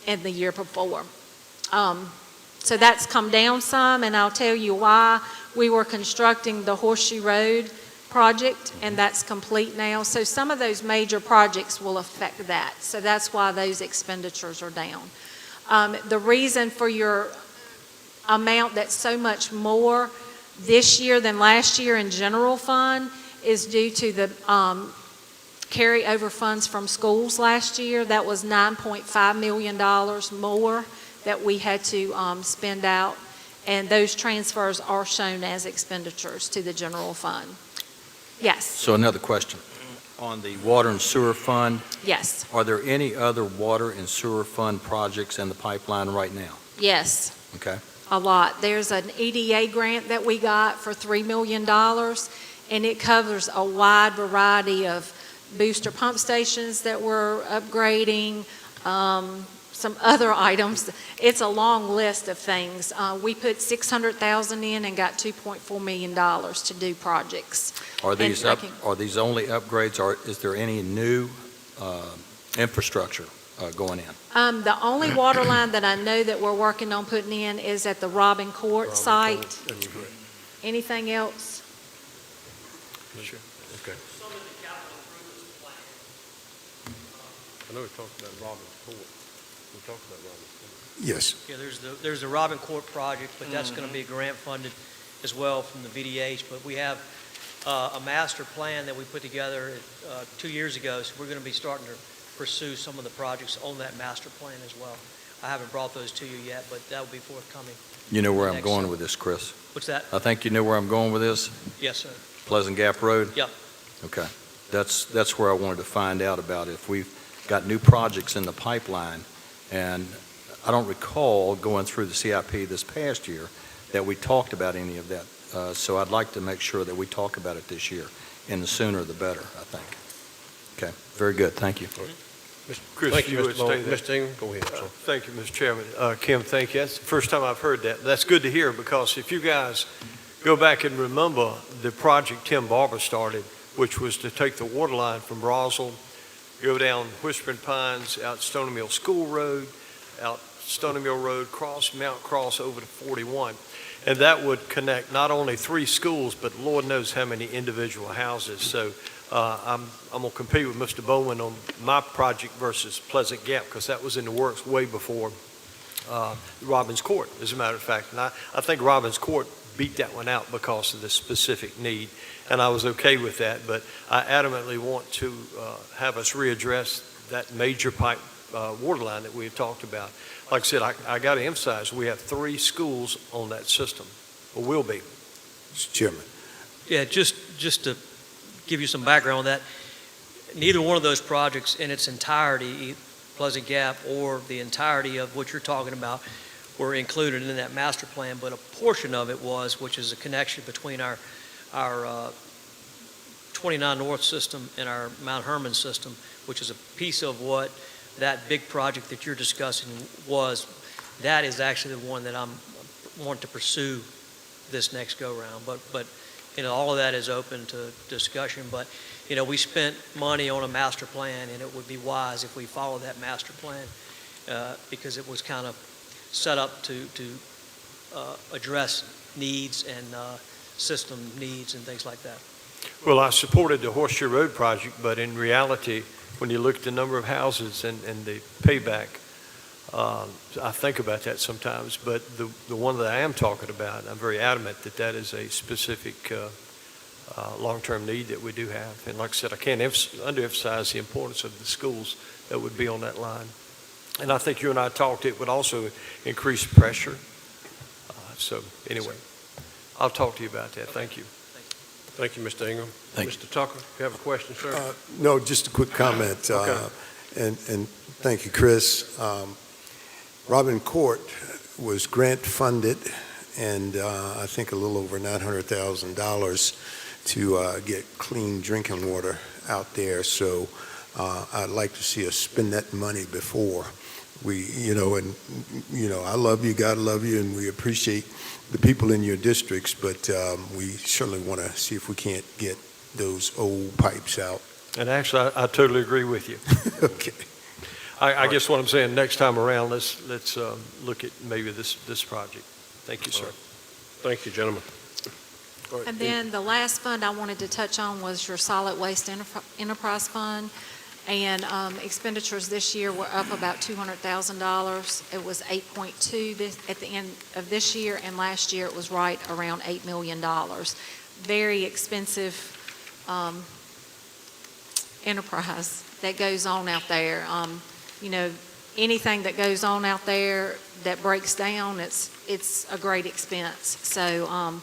in the year before. So that's come down some, and I'll tell you why. We were constructing the Horseshoe Road project, and that's complete now. So some of those major projects will affect that. So that's why those expenditures are down. The reason for your amount that's so much more this year than last year in general fund is due to the carryover funds from schools last year. That was $9.5 million more that we had to spend out, and those transfers are shown as expenditures to the general fund. Yes. So another question. On the water and sewer fund, Yes. are there any other water and sewer fund projects in the pipeline right now? Yes. Okay. A lot. There's an EDA grant that we got for $3 million, and it covers a wide variety of booster pump stations that we're upgrading, some other items. It's a long list of things. We put $600,000 in and got $2.4 million to do projects. Are these are these only upgrades, or is there any new infrastructure going in? The only water line that I know that we're working on putting in is at the Robin Court site. Anything else? Sure. Okay. I know we talked about Robbins Court. We talked about Robbins Court. Yes. Yeah, there's the Robin Court project, but that's going to be grant funded as well from the VDH. But we have a master plan that we put together 2 years ago, so we're going to be starting to pursue some of the projects on that master plan as well. I haven't brought those to you yet, but that will be forthcoming. You know where I'm Next going summer. with this, Chris? What's that? I think you know where I'm going with this? Yes, sir. Pleasant Gap Road? Yep. Okay. That's where I wanted to find out about if we've got new projects in the pipeline. And I don't recall going through the CIP this past year that we talked about any of that. So I'd like to make sure that we talk about it this year, and the sooner the better, I think. Okay, very good. Thank you. Chris, Thank you, you Mr. would Bowman. stay there. Mr. Ingram, go ahead, sir. Thank you, Mr. Chairman. Kim, thank you. That's the first time I've heard that. That's good to hear, because if you guys go back and remember the project Tim Barber started, which was to take the water line from Roswell, go down Whispering Pines, out Stony Mill School Road, out Stony Mill Road, cross Mount Cross over to 41. And that would connect not only 3 schools, but Lord knows how many individual houses. So I'm going to compete with Mr. Bowman on my project versus Pleasant Gap, because that was in the works way before Robbins Court, as a matter of fact. And I think Robbins Court beat that one out because of the specific need, and I was okay with that. But I adamantly want to have us readdress that major pipe water line that we had talked about. Like I said, I got to emphasize, we have 3 schools on that system, or will be. Mr. Chairman. Yeah, just to give you some background on that, neither one of those projects in its entirety, Pleasant Gap or the entirety of what you're talking about, were included in that master plan, but a portion of it was, which is a connection between our 29 North system and our Mount Herman system, which is a piece of what that big project that you're discussing was. That is actually the one that I'm wanting to pursue this next go-round. But all of that is open to discussion. But, we spent money on a master plan, and it would be wise if we follow that master plan because it was kind of set up to address needs and system needs and things like that. Well, I supported the Horseshoe Road project, but in reality, when you look at the number of houses and the payback, I think about that sometimes. But the one that I am talking about, I'm very adamant that is a specific long-term need that we do have. And like I said, I can't underemphasize the importance of the schools that would be on that line. And I think you and I talked, it would also increase pressure. So anyway, I'll talk to you about that. Thank you. Thank you, Mr. Ingram. Mr. Tucker, you have a question, sir? No, just a quick comment. Okay. And thank you, Chris. Robin Court was grant funded, and I think a little over $900,000 to get clean drinking water out there. So I'd like to see us spend that money before we, I love you, God love you, and we appreciate the people in your districts, but we certainly want to see if we can't get those old pipes out. And actually, I totally agree with you. Okay. I guess what I'm saying, next time around, let's look at maybe this project. Thank you, sir. Thank you, gentlemen. All right. And then the last fund I wanted to touch on was your solid waste enterprise fund. And expenditures this year were up about $200,000. It was 8.2 at the end of this year, and last year it was right around $8 million. Very expensive enterprise that goes on out there. Anything that goes on out there that breaks down, it's a great expense. So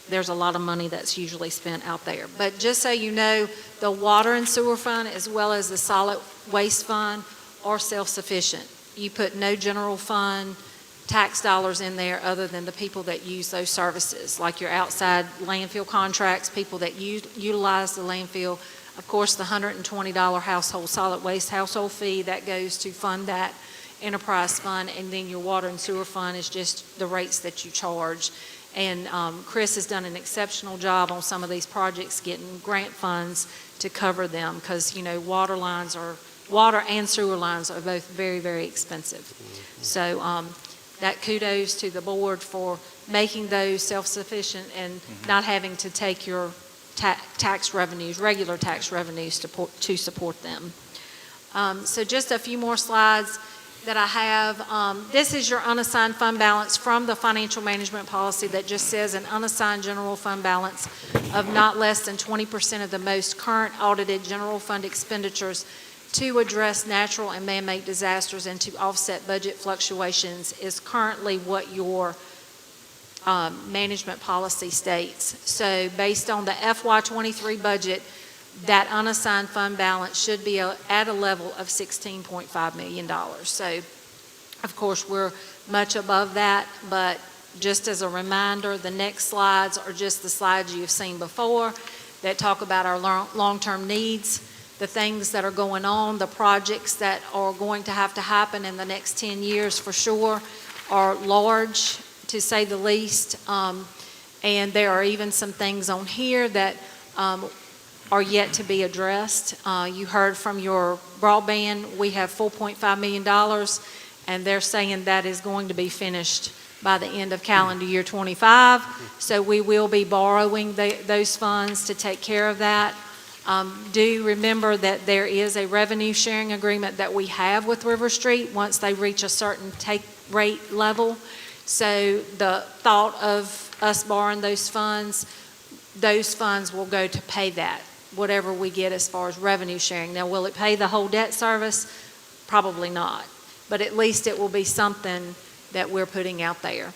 there's a lot of money that's usually spent out there. But just so you know, the water and sewer fund as well as the solid waste fund are self-sufficient. You put no general fund tax dollars in there other than the people that use those services, like your outside landfill contracts, people that utilize the landfill. Of course, the $120 household solid waste household fee, that goes to fund that enterprise fund, and then your water and sewer fund is just the rates that you charge. And Chris has done an exceptional job on some of these projects getting grant funds to cover them because, water and sewer lines are both very, very expensive. So that kudos to the board for making those self-sufficient and not having to take your tax revenues, regular tax revenues to support them. So just a few more slides that I have. This is your unassigned fund balance from the financial management policy that just says an unassigned general fund balance of not less than 20% of the most current audited general fund expenditures to address natural and man-made disasters and to offset budget fluctuations is currently what your management policy states. So based on the FY23 budget, that unassigned fund balance should be at a level of $16.5 million. So, of course, we're much above that, but just as a reminder, the next slides are just the slides you've seen before that talk about our long-term needs, the things that are going on, the projects that are going to have to happen in the next 10 years for sure are large, to say the least. And there are even some things on here that are yet to be addressed. You heard from your broadband, we have $4.5 million, and they're saying that is going to be finished by the end of calendar year 25. So we will be borrowing those funds to take care of that. Do remember that there is a revenue sharing agreement that we have with River Street once they reach a certain take rate level. So the thought of us borrowing those funds will go to pay that, whatever we get as far as revenue sharing. Now, will it pay the whole debt service? Probably not, but at least it will be something that we're putting out there.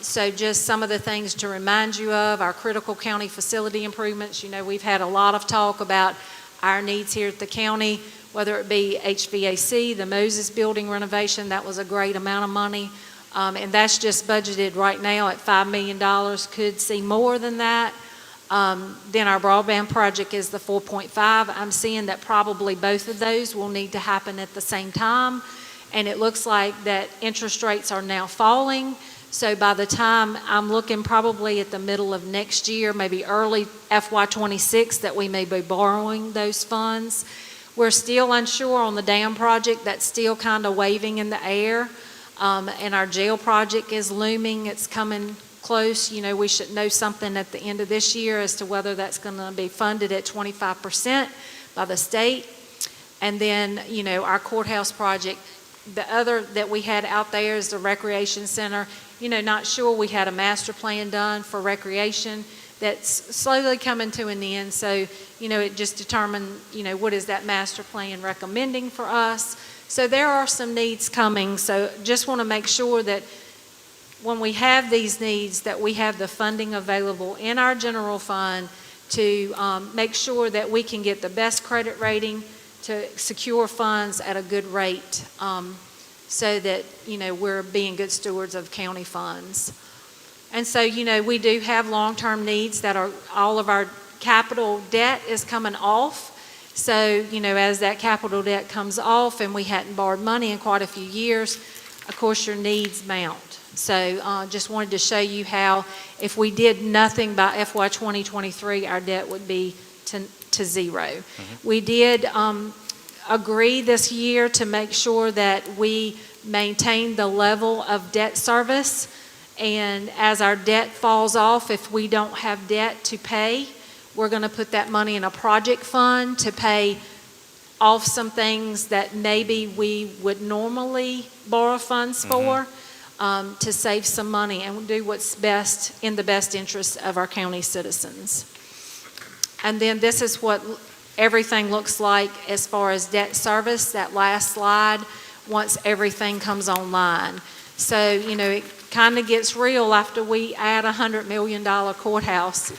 So just some of the things to remind you of, our critical county facility improvements. We've had a lot of talk about our needs here at the county, whether it be HVAC, the Moses Building renovation, that was a great amount of money. And that's just budgeted right now at $5 million, could see more than that. Then our broadband project is the 4.5. I'm seeing that probably both of those will need to happen at the same time. And it looks like that interest rates are now falling. So by the time I'm looking probably at the middle of next year, maybe early FY26, that we may be borrowing those funds. We're still unsure on the dam project. That's still kind of waving in the air. And our jail project is looming. It's coming close. You know, we should know something at the end of this year as to whether that's going to be funded at 25% by the state. And then, you know, our courthouse project, the other that we had out there is the recreation center. You know, not sure. We had a master plan done for recreation that's slowly coming to an end. So, you know, it just determined, you know, what is that master plan recommending for us. So there are some needs coming. So just want to make sure that when we have these needs, that we have the funding available in our general fund to make sure that we can get the best credit rating, to secure funds at a good rate, so that, you know, we're being good stewards of county funds. And so, you know, we do have long-term needs that are, all of our capital debt is coming off. So, you know, as that capital debt comes off and we hadn't borrowed money in quite a few years, of course your needs mount. So just wanted to show you how if we did nothing by FY 2023, our debt would be to zero. Mm-hmm. We did agree this year to make sure that we maintain the level of debt service. And as our debt falls off, if we don't have debt to pay, we're going to put that money in a project fund to pay off some things that maybe we would normally borrow funds for, to save some money and do what's best in the best interest of our county citizens. And then this is what everything looks like as far as debt service, that last slide, once everything comes online. So, you know, it kind of gets real after we add a $100 million courthouse.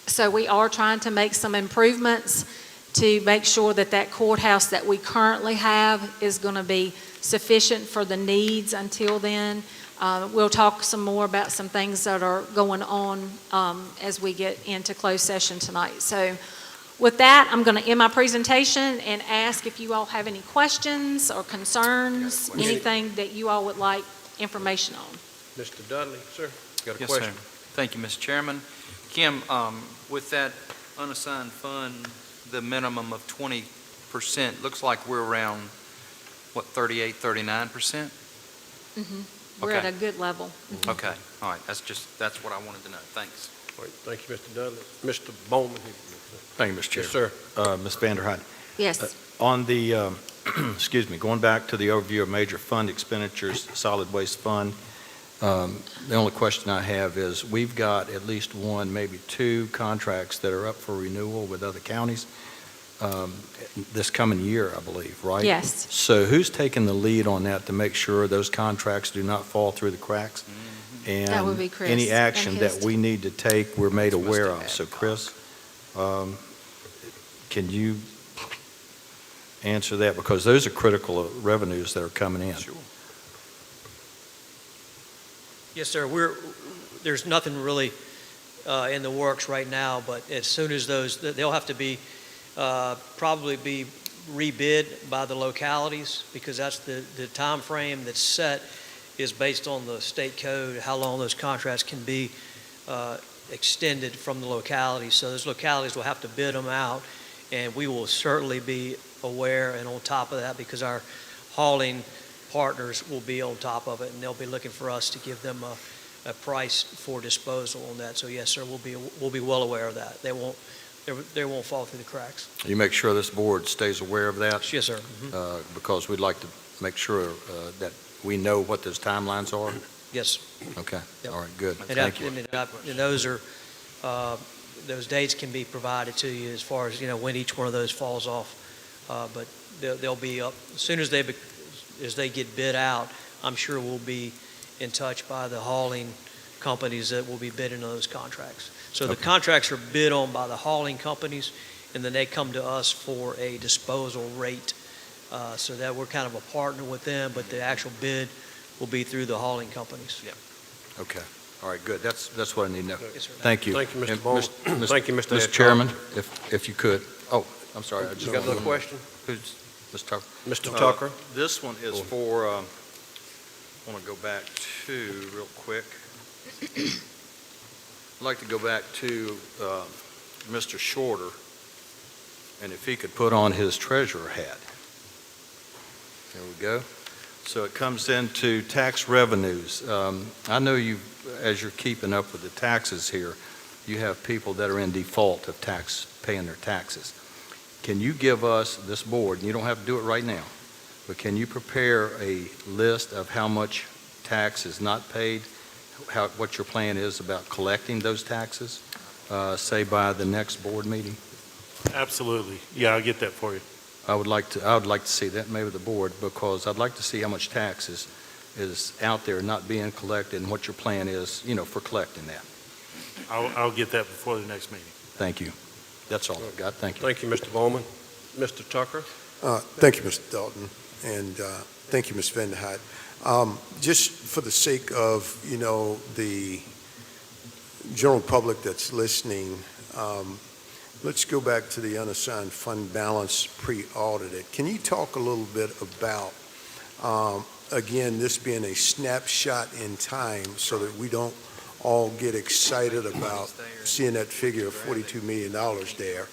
So we are trying to make some improvements to make sure that that courthouse that we currently have is going to be sufficient for the needs until then. We'll talk some more about some things that are going on as we get into closed session tonight. So with that, I'm going to end my presentation and ask if you all have any questions or concerns, anything that you all would like information on. Mr. Dudley, sir, got a Yes, question? sir. Thank you, Mr. Chairman. Kim, with that unassigned fund, the minimum of 20%, looks like we're around, what, 38, 39%? We're Okay. at a good level. Okay, all right, that's what I wanted to know. Thanks. All right, thank you, Mr. Dudley. Mr. Bowman. Thank you, Mr. Chair. Yes, sir. Ms. Vanderhyde. Yes. On the, excuse me, going back to the overview of major fund expenditures, solid waste fund, the only question I have is, we've got at least one, maybe two contracts that are up for renewal with other counties this coming year, I believe, right? Yes. So who's taking the lead on that to make sure those contracts do not fall through the cracks? And That would be Chris any action and that his we need to take, we're made Must aware have of. had So costs. Chris, can you answer that? Because those are critical revenues that are coming in. Sure. Yes, sir. There's nothing really in the works right now, but as soon as they'll have to be, probably be rebid by the localities, because that's the time frame that's set is based on the state code, how long those contracts can be extended from the localities. So those localities will have to bid them out, and we will certainly be aware and on top of that, because our hauling partners will be on top of it, and they'll be looking for us to give them a price for disposal on that. So yes, sir, we'll be well aware of that. They won't fall through the cracks. You make sure this board stays aware of that? Yes, sir. Because we'd like to make sure that we know what those timelines are? Yes. Okay, Yep. all right, good, And thank you. and those dates can be provided to you as far as, when each one of those falls off. But they'll be up, as soon as they get bid out, I'm sure we'll be in touch by the hauling companies that will be bidding on those contracts. So the contracts are bid on by the hauling companies, and then they come to us for a disposal rate, so that we're kind of a partner with them, but the actual bid will be through the hauling companies. Okay, all right, good. That's what I need to know. Yes, sir. Thank you. Thank you, Mr. And Bowman. Thank you, Mr. Mr. Hancock. Chairman, if you could, I'm sorry. I You got another question? Who's, Mr. Tucker? Mr. Tucker? This one is for, I want to go back to, real quick. I'd like to go back to Mr. Shorter, and if he could put on his treasurer hat. There we go. So it comes into tax revenues. I know you, as you're keeping up with the taxes here, you have people that are in default of paying their taxes. Can you give us, this board, and you don't have to do it right now, but can you prepare a list of how much tax is not paid, what your plan is about collecting those taxes, say by the next board meeting? Absolutely. Yeah, I'll get that for you. I would like to see that, maybe the board, because I'd like to see how much tax is out there not being collected and what your plan is, for collecting that. I'll get that before the next meeting. Thank you. That's all I've got. Thank you. Thank you, Mr. Bowman. Mr. Tucker? Thank you, Mr. Dalton, and thank you, Ms. Vanderhyde. Just for the sake of, the general public that's listening, let's go back to the unassigned fund balance pre-audited. Can you talk a little bit about, again, this being a snapshot in time so that we don't all get excited about seeing that figure of $42 million there?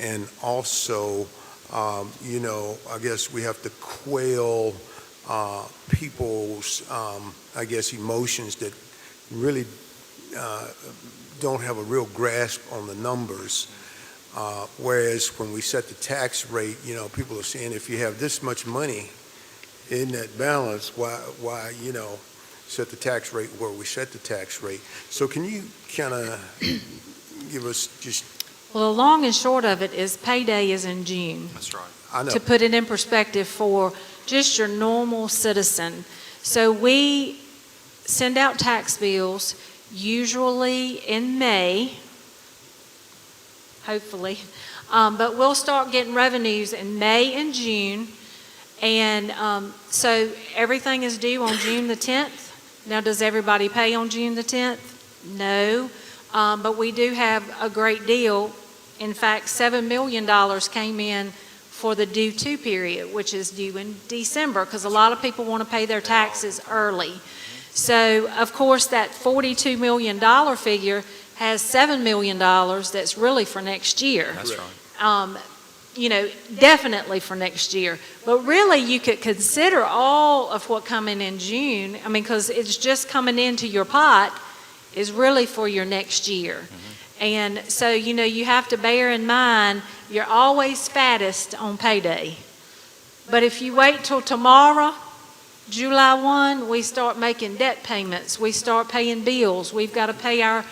And also, I guess we have to quail people's, emotions that really don't have a real grasp on the numbers. Whereas when we set the tax rate, people are saying if you have this much money in that balance, why set the tax rate where we set the tax rate. So can you kind of give us just... Well, the long and short of it is payday is in June. That's right. I know. To put it in perspective for just your normal citizen. So we send out tax bills usually in May, hopefully, but we'll start getting revenues in May and June. And so everything is due on June the 10th. Now, does everybody pay on June the 10th? No, but we do have a great deal. In fact, $7 million came in for the due to period, which is due in December, because a lot of people want to pay their taxes early. So, of course, that $42 million figure has $7 million that's really for next year. That's right. Definitely for next year. But really, you could consider all of what coming in June, because it's just coming into your pot, is really for your next year. Mm-hmm. And so, you have to bear in mind, you're always fattest on payday. But if you wait till tomorrow, July 1, we start making debt payments. We start paying bills. We've got to pay our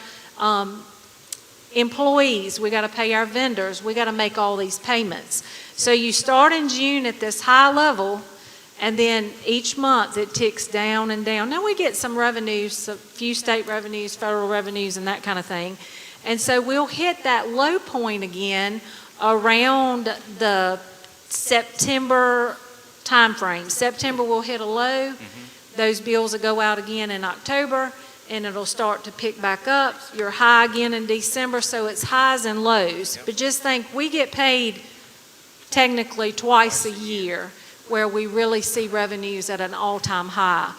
employees, we got to pay our vendors, we got to make all these payments. So you start in June at this high level, and then each month it ticks down and down. Now we get some revenues, a few state revenues, federal revenues, and that kind of thing. And so we'll hit that low point again around the September timeframe. September we'll hit a low. Mm-hmm. Those bills will go out again in October, and it'll start to pick back up. You're high again in December, so it's highs and lows. Yep. But just think, we get paid technically twice a year, where we really see revenues at an all-time high.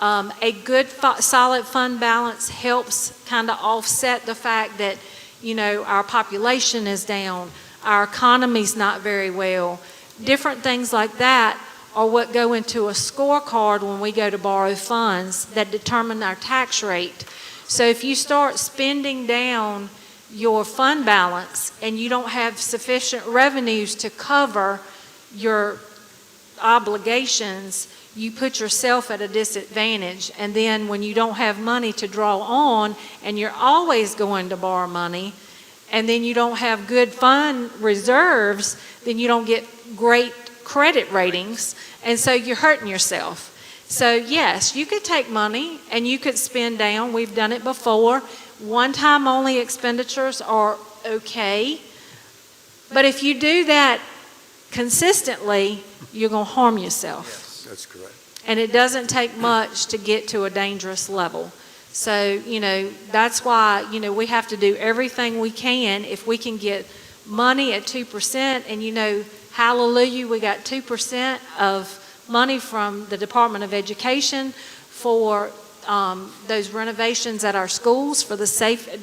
A good solid fund balance helps kind of offset the fact that, our population is down, our economy's not very well. Different things like that are what go into a scorecard when we go to borrow funds that determine our tax rate. So if you start spending down your fund balance and you don't have sufficient revenues to cover your obligations, you put yourself at a disadvantage. And then when you don't have money to draw on, and you're always going to borrow money, and then you don't have good fund reserves, then you don't get great credit ratings, and so you're hurting yourself. So yes, you could take money and you could spend down. We've done it before. One-time only expenditures are okay, But if you do that consistently, you're going to harm yourself. That's correct. And it doesn't take much to get to a dangerous level. So, that's why, we have to do everything we can. If we can get money at 2%, and hallelujah, we got 2% of money from the Department of Education for those renovations at our schools, for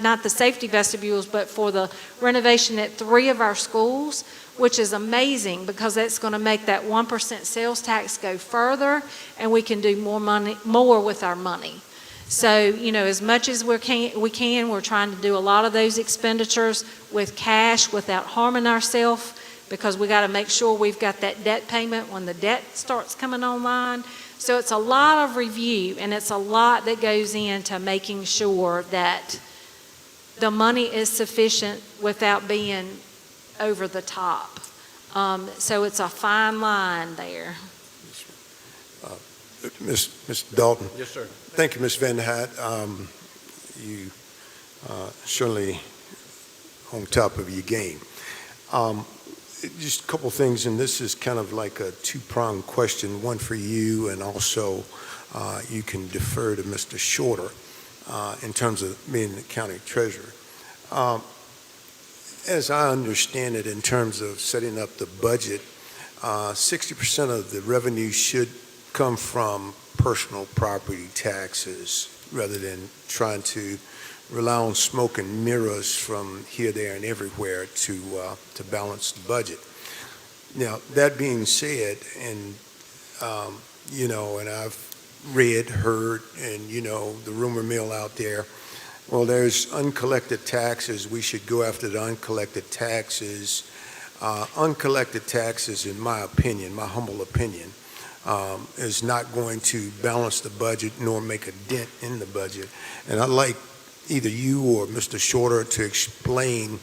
not the safety vestibules, but for the renovation at 3 of our schools, which is amazing because that's going to make that 1% sales tax go further, and we can do more with our money. So, as much as we can, we're trying to do a lot of those expenditures with cash without harming ourselves, because we got to make sure we've got that debt payment when the debt starts coming online. So it's a lot of review, and it's a lot that goes into making sure that the money is sufficient without being over the top. So it's a fine line there. Mr. Dalton. Yes, sir. Thank you, Ms. Van Hat. You certainly on top of your game. Just a couple things, and this is kind of like a two-pronged question, one for you, and also you can defer to Mr. Shorter in terms of being the county treasurer. As I understand it, in terms of setting up the budget, 60% of the revenue should come from personal property taxes rather than trying to rely on smoke and mirrors from here, there, and everywhere to balance the budget. Now, that being said, and and I've read, heard, and the rumor mill out there, well, there's uncollected taxes. We should go after the uncollected taxes. Uncollected taxes, in my opinion, my humble opinion, is not going to balance the budget nor make a dent in the budget. And I'd like either you or Mr. Shorter to explain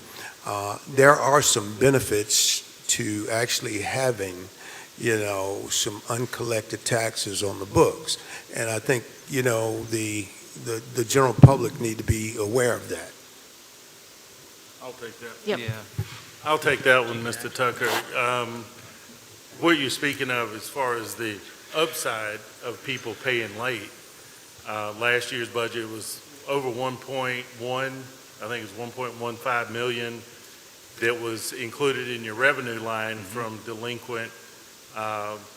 there are some benefits to actually having, some uncollected taxes on the books. And I think, the general public need to be aware of that. I'll take that. Yep. Yeah. I'll take that one, Mr. Tucker. What you're speaking of as far as the upside of people paying late, last year's budget was over 1.1, I think it was 1.15 million that was included in your revenue line from delinquent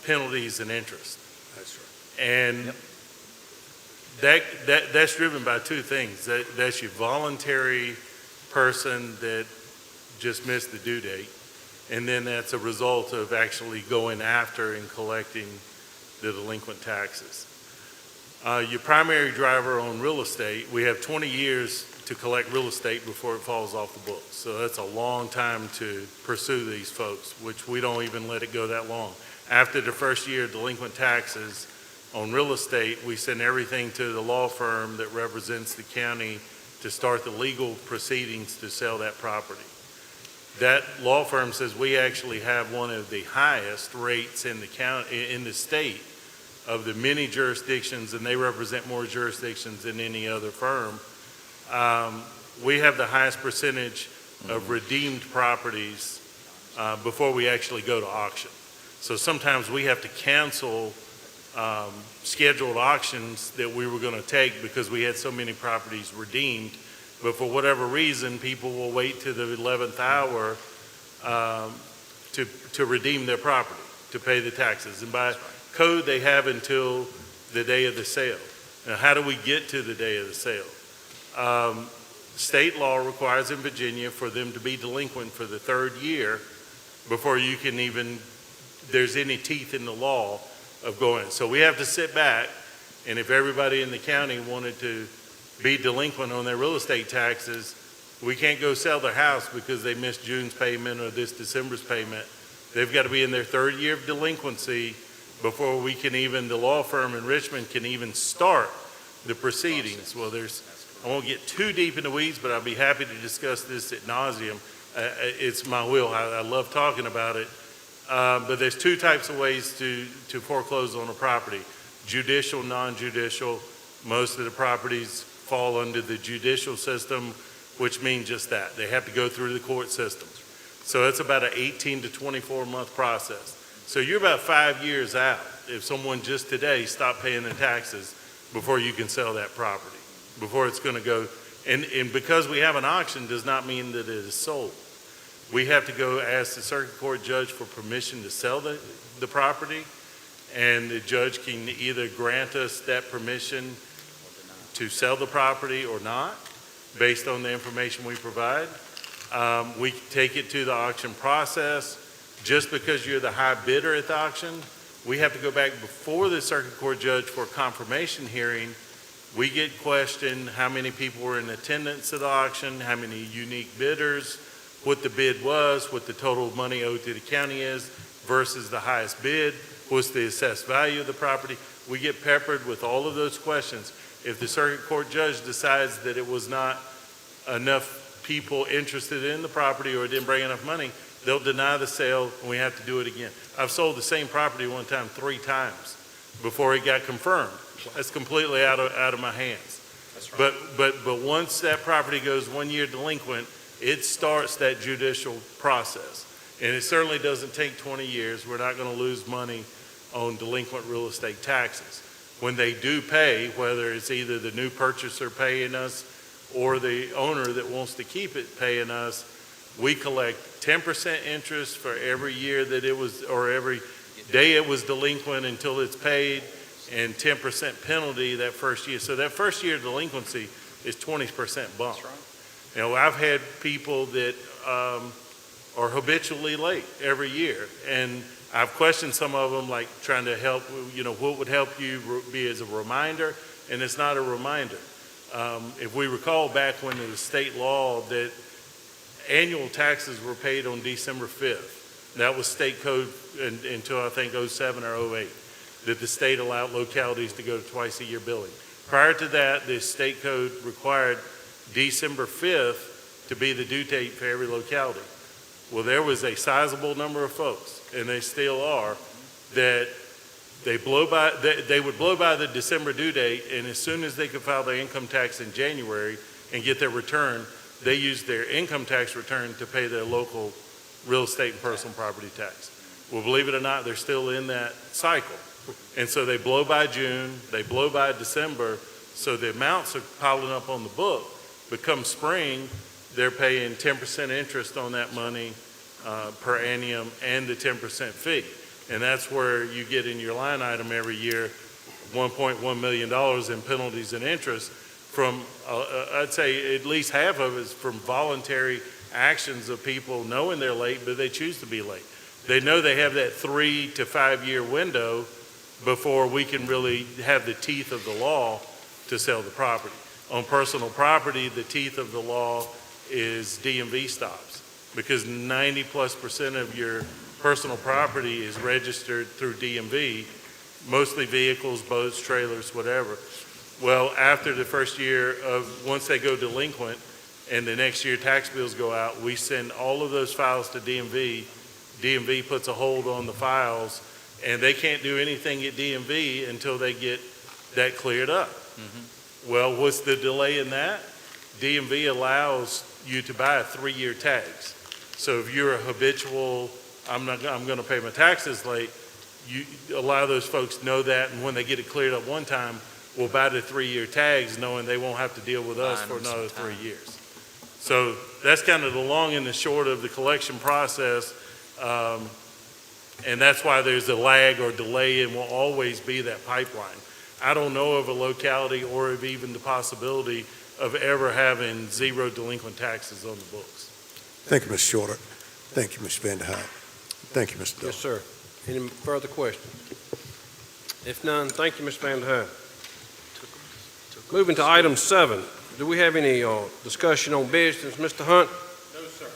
penalties and interest. That's right. And that's driven by two things. That's your voluntary person that just missed the due date, and then that's a result of actually going after and collecting the delinquent taxes. Your primary driver on real estate, we have 20 years to collect real estate before it falls off the books. So that's a long time to pursue these folks, which we don't even let it go that long. After the first year of delinquent taxes on real estate, we send everything to the law firm that represents the county to start the legal proceedings to sell that property. That law firm says we actually have one of the highest rates in the county, in the state, of the many jurisdictions, and they represent more jurisdictions than any other firm. We have the highest percentage of redeemed properties before we actually go to auction. So sometimes we have to cancel scheduled auctions that we were going to take because we had so many properties redeemed. But for whatever reason, people will wait to the 11th hour to redeem their property, to pay the taxes. And by code, they have until the day of the sale. Now, how do we get to the day of the sale? State law requires in Virginia for them to be delinquent for the 3rd year before you can even, there's any teeth in the law of going. So we have to sit back, and if everybody in the county wanted to be delinquent on their real estate taxes, we can't go sell their house because they missed June's payment or this December's payment. They've got to be in their 3rd year of delinquency before we can even, the law firm in Richmond can even start the proceedings. Well, I won't get too deep in the weeds, but I'll be happy to discuss this ad nauseum. It's my will. I love talking about it. But there's 2 types of ways to foreclose on a property: judicial, non-judicial. Most of the properties fall under the judicial system, which means just that. They have to go through the court system. So it's about an 18 to 24-month process. So you're about 5 years out if someone just today stopped paying their taxes before you can sell that property, before it's going to go. And because we have an auction does not mean that it is sold. We have to go ask the circuit court judge for permission to sell the property, and the judge can either grant us that permission to sell the property or not, based on the information we provide. We take it to the auction process. Just because you're the high bidder at the auction, we have to go back before the circuit court judge for a confirmation hearing. We get questioned how many people were in attendance at the auction, how many unique bidders, what the bid was, what the total money owed to the county is versus the highest bid, what's the assessed value of the property. We get peppered with all of those questions. If the circuit court judge decides that it was not enough people interested in the property or it didn't bring enough money, they'll deny the sale and we have to do it again. I've sold the same property one time 3 times before it got confirmed. That's completely out of my hands. That's right. But once that property goes 1 year delinquent, it starts that judicial process. And it certainly doesn't take 20 years. We're not going to lose money on delinquent real estate taxes. When they do pay, whether it's either the new purchaser paying us or the owner that wants to keep it paying us, we collect 10% interest for every year that it was, or every day it was delinquent until it's paid, and 10% penalty that first year. So that first year delinquency is 20% bump. That's right. You know, I've had people that are habitually late every year, and I've questioned some of them, like trying to help, you know, what would help you be as a reminder, and it's not a reminder. If we recall back when there was state law that annual taxes were paid on December 5th, that was state code until I think 07 or 08, that the state allowed localities to go to twice a year billing. Prior to that, the state code required December 5th to be the due date for every locality. Well, there was a sizable number of folks, and they still are, that they would blow by the December due date, and as soon as they could file their income tax in January and get their return, they used their income tax return to pay their local real estate and personal property tax. Well, believe it or not, they're still in that cycle. And so they blow by June, they blow by December, so the amounts are piling up on the book. But come spring, they're paying 10% interest on that money per annum and the 10% fee. And that's where you get in your line item every year, $1.1 million in penalties and interest from, I'd say at least half of it is from voluntary actions of people knowing they're late, but they choose to be late. They know they have that 3 to 5 year window before we can really have the teeth of the law to sell the property. On personal property, the teeth of the law is DMV stops, because 90+% of your personal property is registered through DMV, mostly vehicles, boats, trailers, whatever. Well, after the first year of, once they go delinquent and the next year tax bills go out, we send all of those files to DMV. DMV puts a hold on the files, and they can't do anything at DMV until they get that cleared up. Mm-hmm. Well, what's the delay in that? DMV allows you to buy 3-year tags. So if you're a habitual, I'm going to pay my taxes late, you allow those folks know that, and when they get it cleared up one time, we'll buy the 3-year tags knowing they won't have to deal with us for another 3 years. So that's kind of the long and the short of the collection process. And that's why there's a lag or delay and will always be that pipeline. I don't know of a locality or of even the possibility of ever having 0 delinquent taxes on the books. Thank you, Mr. Shorter. Thank you, Mr. Vanderhyde. Thank you, Mr. Dole. Yes, sir. Any further questions? If none, thank you, Mr. Vanderhyde. Moving to item 7. Do we have any discussion on business, Mr. Hunt? No, sir.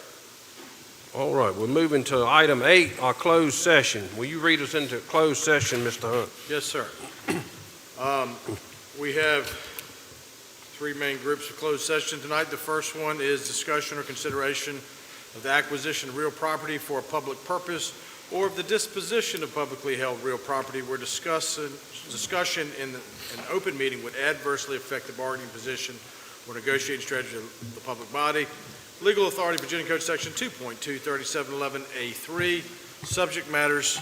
All right, we're moving to item 8, our closed session. Will you read us into closed session, Mr. Hunt? Yes, sir. We have 3 main groups of closed session tonight. The first one is discussion or consideration of the acquisition of real property for a public purpose or of the disposition of publicly held real property where discussion in an open meeting would adversely affect the bargaining position or negotiating strategy of the public body. Legal Authority, Virginia Code Section 2.23711A3, subject matters,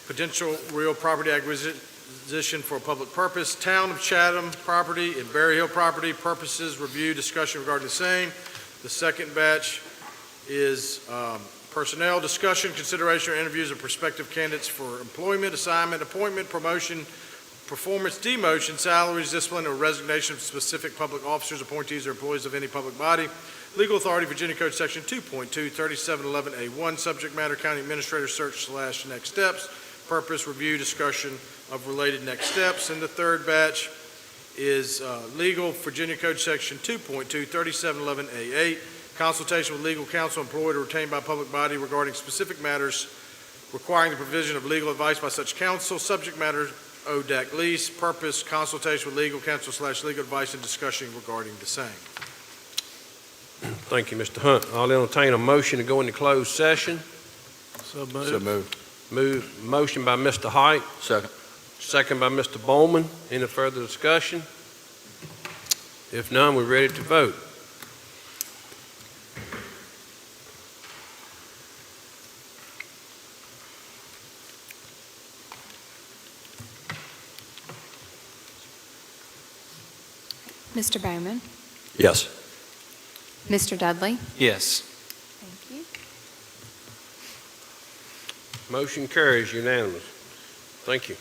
potential real property acquisition for a public purpose, Town of Chatham property and Berry Hill property, purposes, review, discussion regarding the same. The second batch is personnel, discussion, consideration, or interviews of prospective candidates for employment, assignment, appointment, promotion, performance, demotion, salaries, discipline, or resignation of specific public officers, appointees, or employees of any public body. Legal Authority, Virginia Code Section 2.23711A1, subject matter, county administrator search / next steps, purpose, review, discussion of related next steps. And the third batch is legal, Virginia Code Section 2.23711A8, consultation with legal counsel employed or retained by a public body regarding specific matters requiring the provision of legal advice by such counsel, subject matter, ODAC lease, purpose, consultation with legal counsel / legal advice and discussion regarding the same. Thank you, Mr. Hunt. I'll entertain a motion to go into closed session. So moved. Motion by Mr. Height, Second. second by Mr. Bowman. Any further discussion? If none, we're ready to vote. Mr. Bowman? Yes. Mr. Dudley? Yes. Thank you. Motion carries unanimous. Thank you.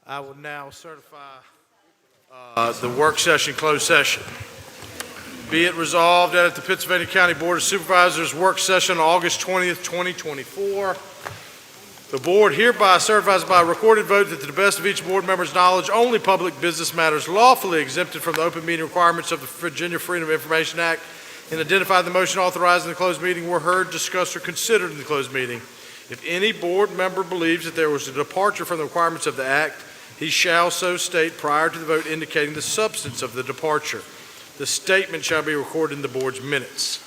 I will now certify the work session, closed session. Be it resolved that at the Pennsylvania County Board of Supervisors work session on August 20th, 2024, the board hereby certifies by a recorded vote that to the best of each board member's knowledge, only public business matters lawfully exempted from the open meeting requirements of the Virginia Freedom of Information Act and identified in the motion authorizing the closed meeting were heard, discussed, or considered in the closed meeting. If any board member believes that there was a departure from the requirements of the Act, he shall so state prior to the vote indicating the substance of the departure. The statement shall be recorded in the board's minutes.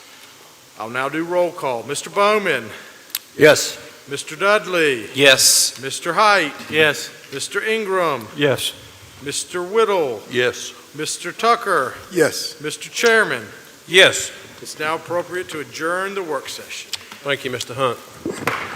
I'll now do roll call. Mr. Bowman. Yes. Mr. Dudley. Yes. Mr. Height. Yes. Mr. Ingram. Yes. Mr. Whittle. Yes. Mr. Tucker. Yes. Mr. Chairman. Yes. It's now appropriate to adjourn the work session. Thank you, Mr. Hunt.